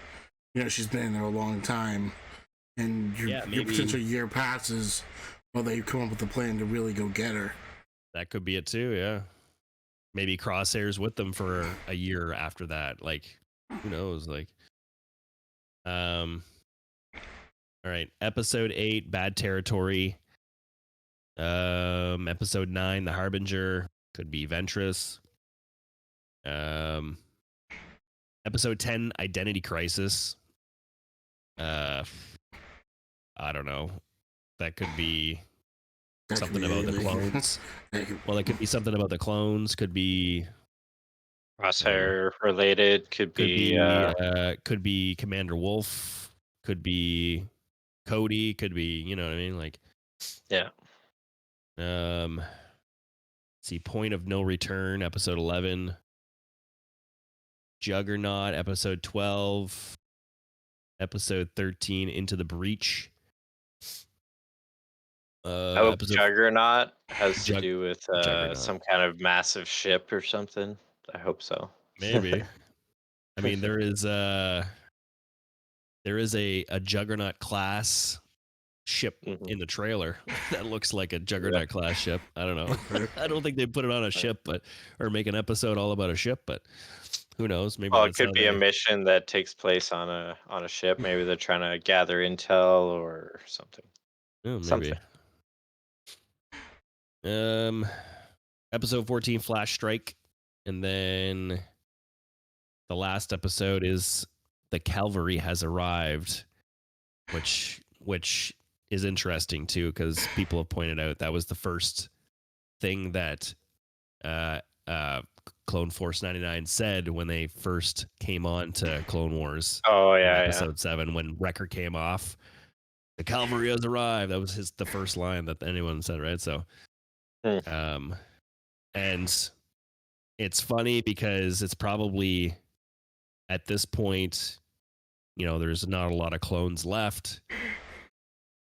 A: she's been in there a long time, and your potential year passes while they come up with a plan to really go get her.
C: That could be it too, yeah. Maybe Crosshair's with them for a year after that. Like, who knows? Like, all right. Episode 8, Bad Territory. Episode 9, The Harbinger. Could be Ventress. Episode 10, Identity Crisis. I don't know. That could be something about the clones. Well, it could be something about the clones. Could be
B: Crosshair related. Could be
C: Commander Wolf. Could be Cody. Could be, you know what I mean? Like,
B: yeah.
C: See, Point of No Return, episode 11. Juggernaut, episode 12. Episode 13, Into the Breach.
B: I hope Juggernaut has to do with
C: Juggernaut.
B: some kind of massive ship or something. I hope so.
C: Maybe. I mean, there is a Juggernaut class ship in the trailer that looks like a Juggernaut class ship. I don't know. I don't think they put it on a ship, or make an episode all about a ship, but who knows? Maybe
B: it could be a mission that takes place on a ship. Maybe they're trying to gather intel or something.
C: Oh, maybe.
B: Something.
C: Episode 14, Flash Strike. And then the last episode is the cavalry has arrived, which is interesting too, because people have pointed out that was the first thing that uh, uh, Clone Force 99 said when they first came on to Clone Wars
B: Oh
C: in
B: yeah, yeah.
C: episode 7 when Wrecker came off. The cavalry has arrived. That was the first line that anyone said, right? So,
B: Hmm.
C: and it's funny because it's probably at this point, there's not a lot of clones left,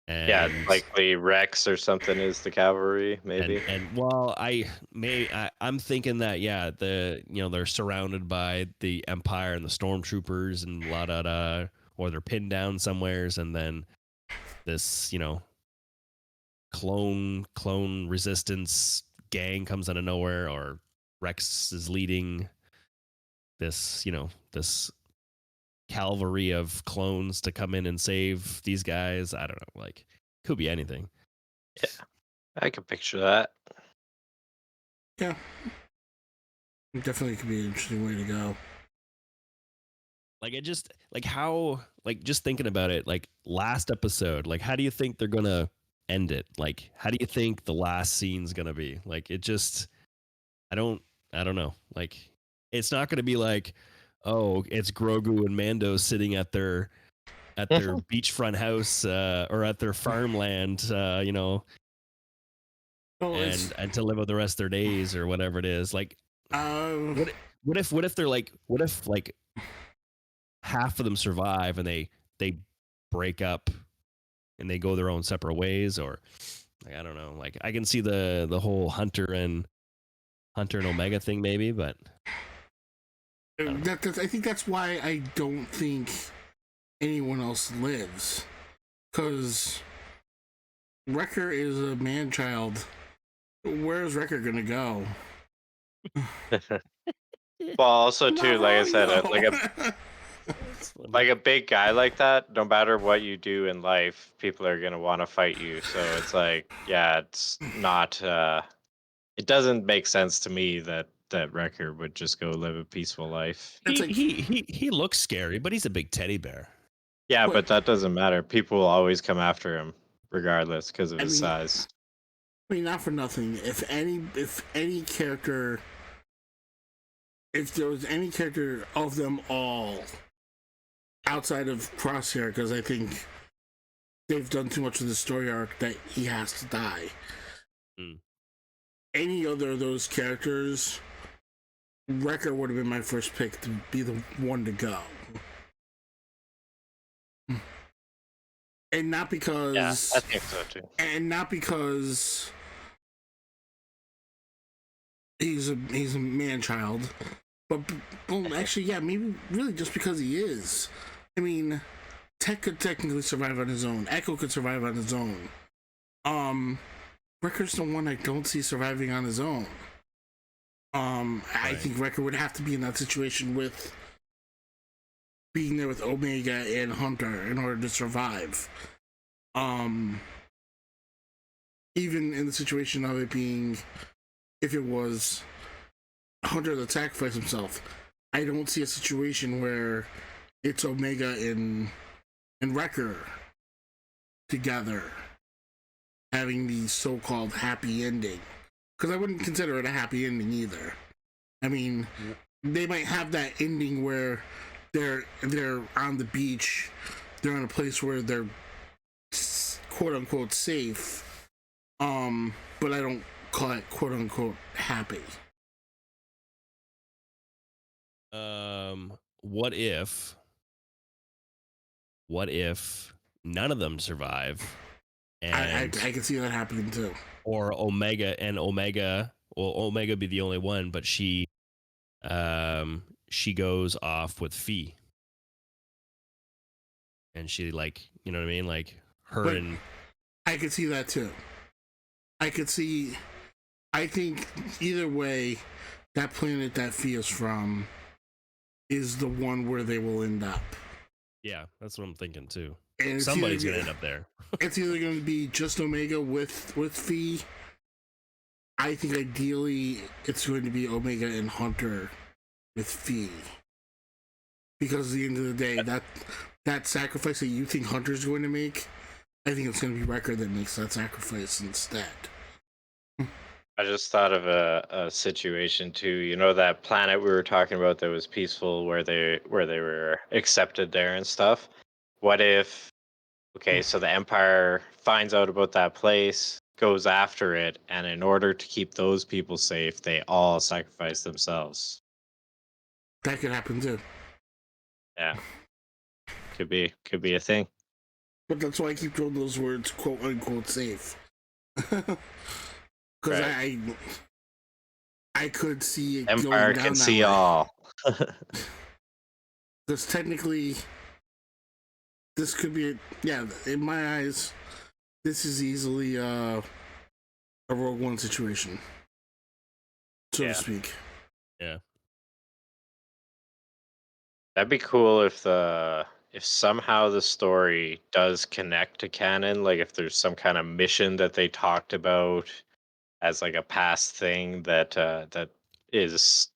B: Yeah, it's
C: and
B: likely Rex or something is the cavalry, maybe.
C: and well, I'm thinking that they're surrounded by the Empire and the stormtroopers and la da da, or they're pinned down somewheres, and then this clone resistance gang comes out of nowhere, or Rex is leading this cavalry of clones to come in and save these guys. I don't know, like could be anything.
B: Yeah, I can picture that.
A: Yeah, it definitely could be an interesting way to go.
C: Like it just just thinking about it, like last episode, like how do you think they're gonna end it? Like how do you think the last scene's gonna be? Like it just I don't know. Like it's not gonna be like, oh, it's Grogu and Mando sitting at their beachfront house or at their farmland,
A: Well,
C: and to live out the rest of their days or whatever it is. Like
A: um,
C: what if they're like half of them survive and they break up and they go their own separate ways, or like I don't know. Like I can see the whole Hunter and Omega thing maybe, but
A: I think that's why I don't think anyone else lives, because Wrecker is a man child. Where's Wrecker gonna go?
B: Well, also
A: I'm
B: too,
A: not
B: like I
A: wrong,
B: said,
A: though.
B: like a big guy like that, no matter what you do in life, people are gonna want to fight you. So it's like, yeah, it's not. It doesn't make sense to me that Wrecker would just go live a peaceful life.
A: It's
C: he,
A: like,
C: he looks scary, but he's a big teddy bear.
B: Yeah,
A: but
B: but that doesn't matter. People will always come after him, regardless, because of
A: I
B: his
A: mean,
B: size.
A: not for nothing. If any character, if there was any character of them all outside of Crosshair, because I think they've done too much of the story arc that he has to die.
C: Mm.
A: Any other of those characters, Wrecker would have been my first pick to be the one to go. And not because,
B: Yeah, I think so too.
A: and not because he's a man child, but well, actually, yeah, maybe really just because he is. I mean, Tech could technically survive on his own. Echo could survive on his own. Wrecker's the one I don't see surviving on his own. I think Wrecker would have to be in that situation with being there with Omega and Hunter in order to survive. Even in the situation of it being, if it was Hunter that sacrificed himself, I don't see a situation where it's Omega and Wrecker together having the so-called happy ending, because I wouldn't consider it a happy ending either. I mean, they might have that ending where they're on the beach, they're in a place where they're quote unquote safe, but I don't call it quote unquote happy.
C: What if none of them survive,
A: I
C: and
A: can see that happening too.
C: or Omega be the only one, but she goes off with Fee, and she, like, you know what I mean, like her
A: But
C: and
A: I could see that too. I think either way, that planet that Fee is from is the one where they will end up.
C: yeah, that's what I'm thinking too.
A: And
C: Somebody's gonna end up there.
A: It's either going to be just Omega with Fee, I think ideally it's going to be Omega and Hunter with Fee. Because at the end of the day, that sacrifice that you think Hunter's going to make, I think it's going to be Wrecker that makes that sacrifice instead.
B: I just thought of a situation too. You know that planet we were talking about that was peaceful, where they were accepted there and stuff. What if? Okay, so the Empire finds out about that place, goes after it, and in order to keep those people safe, they all sacrifice themselves.
A: That could happen too.
B: Yeah, could be a thing.
A: But that's why I keep throwing those words "quote unquote" safe. Because
B: Right.
A: I could see it
B: Empire
A: going down
B: can
A: that
B: see
A: way.
B: all.
A: Because technically, this could be in my eyes, this is easily a Rogue One situation, so
B: Yeah.
A: to speak.
C: Yeah.
B: That'd be cool if somehow the story does connect to canon, like if there's some kind of mission that they talked about as like a past thing that is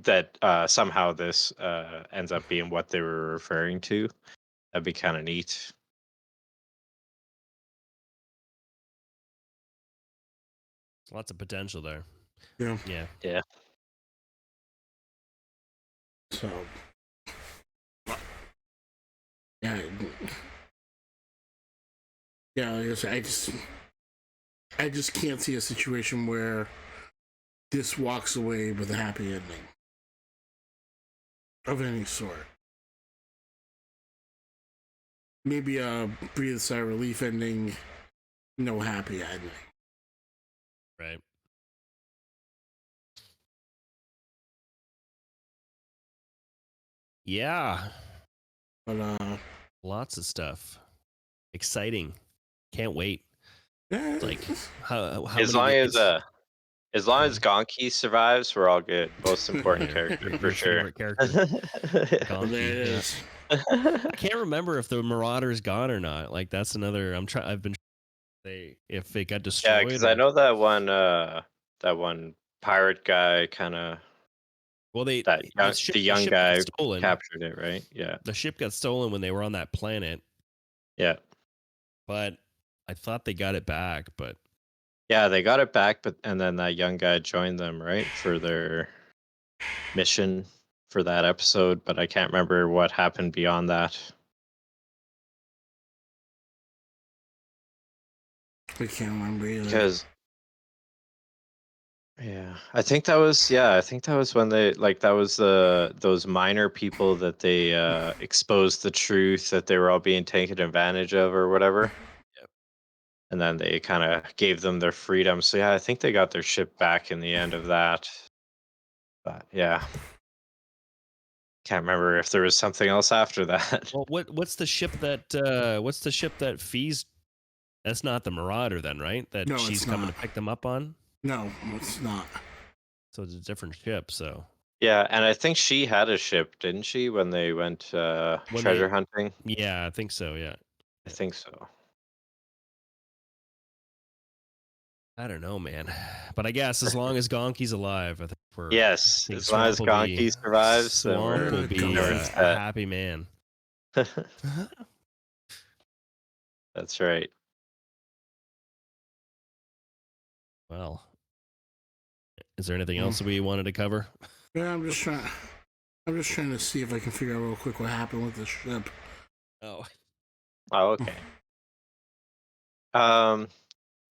B: that somehow this ends up being what they were referring to. That'd be kind of neat.
C: Lots of potential there.
A: Yeah.
C: Yeah.
B: Yeah.
A: So, yeah, like I said, I just can't see a situation where this walks away with a happy ending of any sort. Maybe a breathe a sigh of relief ending, no happy ending.
C: Right. Yeah.
A: But
C: Lots of stuff. Exciting. Can't wait.
A: yeah,
C: Like how
B: As
C: many
B: long
C: days?
B: as long as Gonki survives, we're all good. Most important
C: Yeah,
B: character for
C: your
B: sure.
C: favorite character,
A: well, there it
C: Gonki. Yeah.
A: is.
C: I can't remember if the Marauder's gone or not. Like that's another. I've been. If it got
B: Yeah,
C: destroyed
B: because
C: or
B: I know that one pirate guy kind of
C: well, the
B: the young
C: ship got
B: guy
C: stolen.
B: captured it, right? Yeah.
C: The ship got stolen when they were on that planet,
B: Yeah.
C: but I thought they got it back. But
B: Yeah, they got it back, but and then that young guy joined them, right, for their mission for that episode, but I can't remember what happened beyond that.
A: I can't remember either.
B: Because I think that was when they like that was those minor people that they exposed the truth that they were all being taken advantage of or whatever.
C: Yep.
B: And then they kind of gave them their freedom. So yeah, I think they got their ship back in the end of that. But yeah, can't remember if there was something else after that.
C: well, what's the ship that Fee's? That's not the Marauder then, right? That
A: No,
C: she's
A: it's
C: coming
A: not.
C: to pick them up on.
A: No, it's not.
C: So it's a different ship. So
B: Yeah, and I think she had a ship, didn't she, when they went
C: when
B: treasure
C: they,
B: hunting?
C: yeah, I think so. Yeah.
B: I think so.
C: I don't know, man. But I guess as long as Gonki's alive, I think
B: Yes,
C: I think
B: as long as Gonki survives, then
C: Swamp will be
A: Go
C: a
A: for it.
C: happy man.
B: That's right.
C: Well, is there anything else we wanted to cover?
A: Yeah, I'm just trying to see if I can figure out real quick what happened with the ship.
C: Oh,
B: Oh, okay. Um,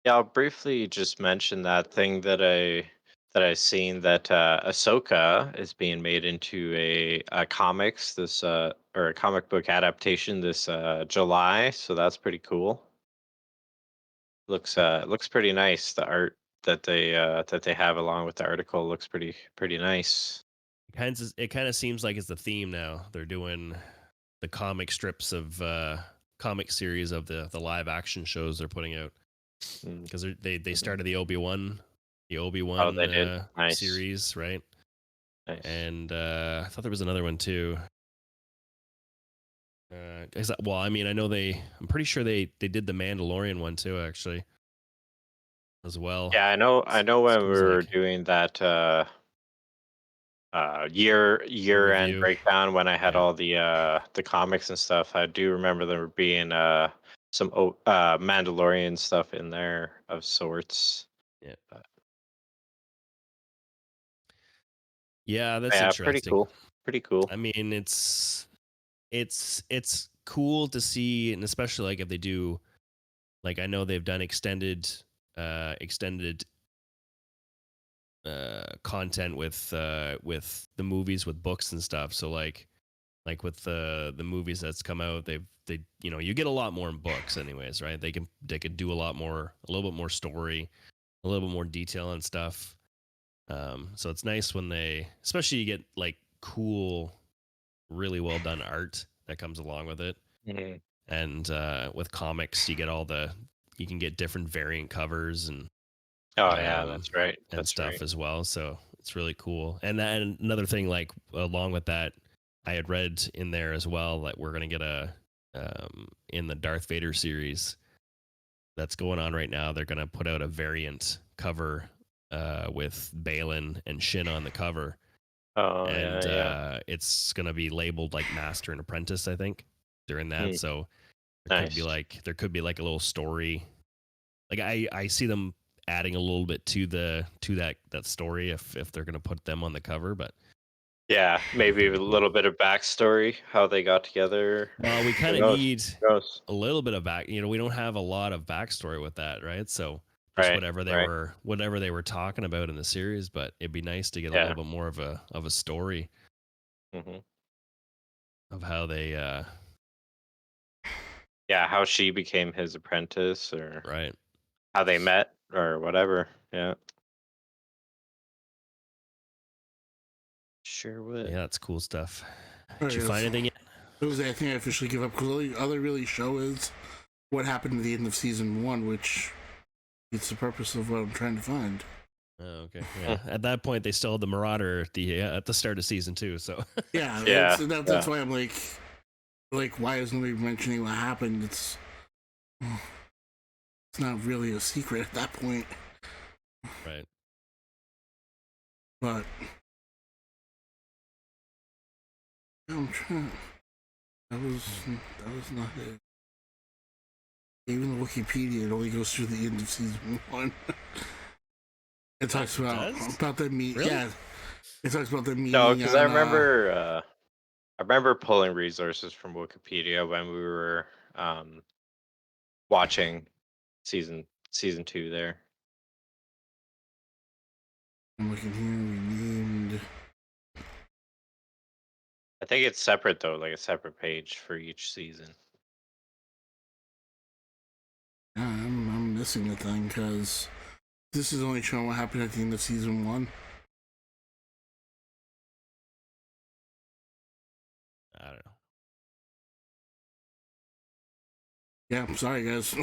B: yeah, I'll briefly just mention that thing that I seen that Ahsoka is being made into a comics this or a comic book adaptation this July, so that's pretty cool. Looks pretty nice. The art that they have along with the article looks pretty nice.
C: it kind of seems like it's the theme now. They're doing the comic strips of comic series of the live action shows they're putting out
B: Mm.
C: because they
B: Mhm.
C: started the Obi-Wan
B: Oh, they did. Nice.
C: series, right?
B: Nice.
C: And I thought there was another one too. Well, I mean, I know I'm pretty sure they did the Mandalorian one too, actually. as well.
B: Yeah, I know when we
C: Seems
B: were
C: like
B: doing that
C: a
B: year end
C: review.
B: breakdown when I had
C: Yeah.
B: all the comics and stuff. I do remember there being some Mandalorian stuff in there of sorts.
C: Yeah.
B: But,
C: Yeah, that's
B: yeah, pretty
C: interesting.
B: cool. Pretty cool.
C: I mean, it's cool to see, and especially like if they do, like I know they've done extended content with the movies with books and stuff. So like with the movies that's come out, they you get a lot more in books anyways, right? They could do a little bit more story, a little bit more detail and stuff. So it's nice when they, especially you get like cool, really well done art that comes along with it.
B: Mhm.
C: And with comics, you can get different variant covers
B: Oh yeah,
C: um,
B: that's right.
C: and
B: That's
C: stuff
B: right.
C: as well. So it's really cool. And another thing, like along with that, I had read in there as well that we're gonna get in the Darth Vader series that's going on right now. They're gonna put out a variant cover with Balin and Shin on the cover,
B: Oh yeah,
C: and
B: yeah.
C: it's gonna be labeled like Master and Apprentice, I think, during that.
B: Mm,
C: So
B: nice.
C: there could be like a little story. Like I see them adding a little bit to that story if they're gonna put them on the cover, but
B: Yeah,
C: it'd be
B: maybe a
C: pretty cool.
B: little bit of backstory, how they got together.
C: Well, we
B: Who
C: kind of
B: knows?
C: need
B: Who knows?
C: a little bit of back. We don't have a lot of backstory with that, right? So just
B: Right, right.
C: whatever they were talking about in the series, but it'd be nice to get a
B: Yeah.
C: little bit more of a story
B: Hmm.
C: of how they
B: Yeah, how she became his apprentice, or
C: right.
B: how they met, or whatever. Yeah, sure would.
C: Yeah, that's cool stuff.
A: I
C: Did you find
A: guess.
C: anything yet?
A: I think I officially give up because all they really show is what happened at the end of season one, which it's the purpose of what I'm trying to find.
C: Oh, okay. Yeah. At that point, they still had the Marauder at the start of season 2. So
A: Yeah,
B: Yeah,
A: that's
B: yeah.
A: why I'm like, why is nobody mentioning what happened? It's not really a secret at that point.
C: right.
A: But I'm trying. That was not it. Even the Wikipedia, it only goes through the end of season one. It talks
C: It does?
A: about them meet.
C: Really?
A: Yeah, it talks about them
B: No,
A: meeting
B: because
A: on.
B: I remember pulling resources from Wikipedia when we were um watching season two there.
A: I'm looking here. We named.
B: I think it's separate though, like a separate page for each season.
A: Yeah, I'm missing the thing because this is only showing what happened at the end of season one.
C: I don't know.
A: Yeah, I'm sorry guys.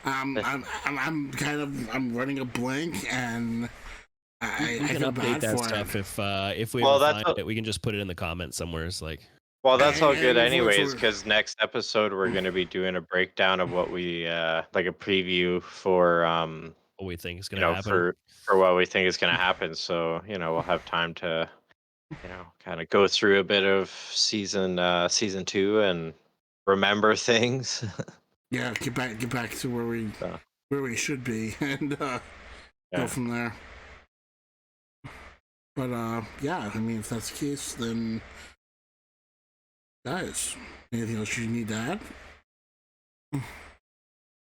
A: I'm kind of running a blank and
C: We
A: I
C: can
A: feel
C: update
A: bad
C: that
A: for it.
C: stuff if we
B: Well,
C: ever
B: that's
C: find it. We can just put it in the comments somewhere. It's like,
B: Well, that's all good
A: And
B: anyways, because next episode we're gonna be doing a breakdown of what we like a preview for
C: what we think is going to happen.
B: for what we think is gonna happen. So, we'll have time to, kind of go through a bit of season two and remember things.
A: yeah, get back to
B: So,
A: where we should be and go
B: yeah.
A: from there. But yeah, I mean, if that's the case, then guys, anything else you need to add?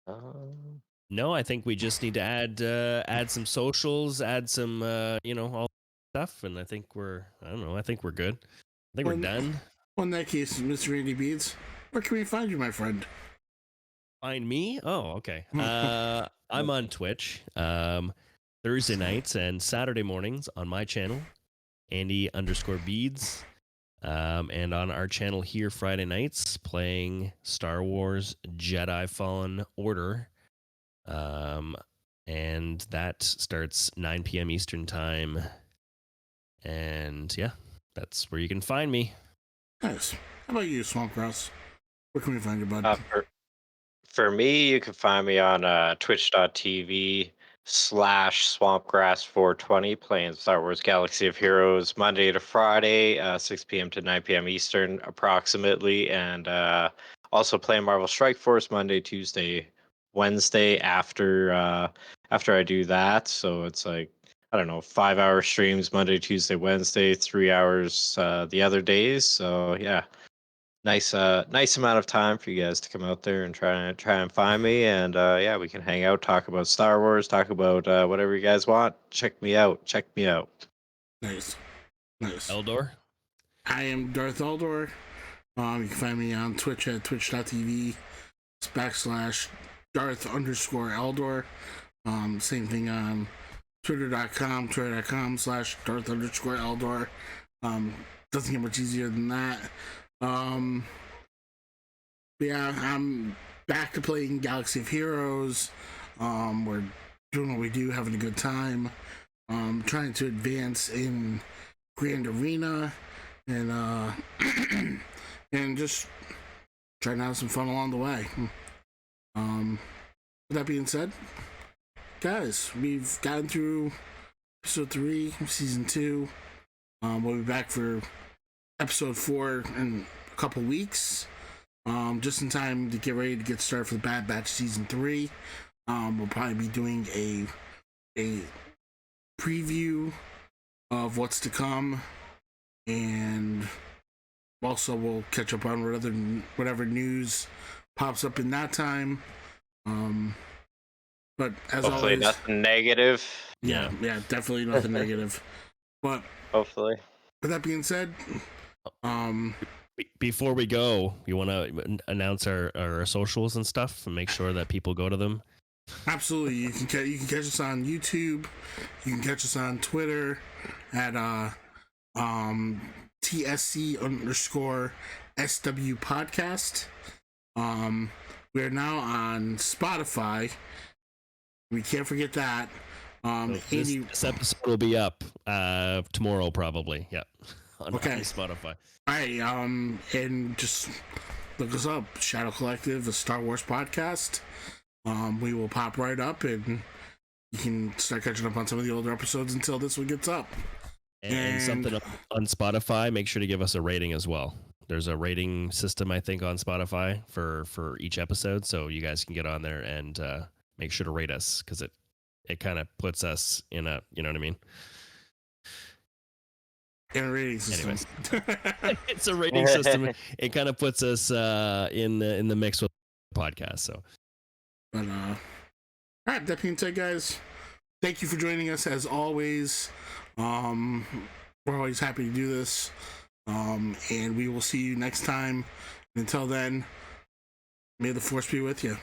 B: Um,
C: No, I think we just need to add some socials, add some all stuff, and I think I don't know, I think we're good. I think we're
A: Well,
C: done.
A: well, in that case, Mr. Randy Beads, where can we find you, my friend?
C: Find me? Oh, okay. I'm on Twitch. Thursday nights and Saturday mornings on my channel, Andy_Beads. And on our channel here Friday nights, playing Star Wars Jedi Fallen Order. And that starts 9 p.m. Eastern time. And yeah, that's where you can find me.
A: Nice. How about you, Swamp Grouse? Where can we find you, bud?
B: for me, you can find me on twitch.tv Swampgrass420 playing Star Wars Galaxy of Heroes Monday to Friday, 6 p.m. to 9 p.m. Eastern, approximately, and also playing Marvel Strike Force Monday, Tuesday, Wednesday after I do that. So it's like, I don't know, 5-hour streams Monday, Tuesday, Wednesday, 3 hours the other days. So yeah, nice amount of time for you guys to come out there and try and find me, and yeah, we can hang out, talk about Star Wars, talk about whatever you guys want. Check me out.
A: Nice.
C: Eldor.
A: I am Darth Eldor. You can find me on Twitch at twitch.tv/Darth_Eldor. Same thing on twitter.com/Darth_Eldor. Doesn't get much easier than that. Yeah, I'm back to playing Galaxy of Heroes. We're doing what we do, having a good time. Trying to advance in Grand Arena and and just trying to have some fun along the way. With that being said, guys, we've gotten through episode 3, season 2. We'll be back for episode 4 in a couple weeks. Just in time to get ready to get started for the Bad Batch season 3. We'll probably be doing a preview of what's to come, and also we'll catch up on whatever news pops up in that time. But as
B: Hopefully
A: always,
B: nothing negative.
A: Yeah, definitely nothing negative. But
B: hopefully.
A: with that being said,
C: before we go, you want to announce our socials and stuff and make sure that people go to them?
A: Absolutely. You can catch us on YouTube. You can catch us on Twitter at TSC_SW podcast. We are now on Spotify. We can't forget that.
C: This episode will be up tomorrow, probably. Yeah. On Spotify.
A: All right. And just look us up. Shadow Collective, a Star Wars podcast. We will pop right up, and you can start catching up on some of the older episodes until this one gets up.
C: And something on Spotify, make sure to give us a rating as well. There's a rating system, I think, on Spotify for each episode, so you guys can get on there and make sure to rate us, because it kind of puts us in a, you know what I mean?
A: In a rating system.
C: Anyways, it's a rating system. It kind of puts us in the mix with the podcast. So,
A: but all right. That being said, guys, thank you for joining us as always. We're always happy to do this, and we will see you next time. Until then, may the Force be with you.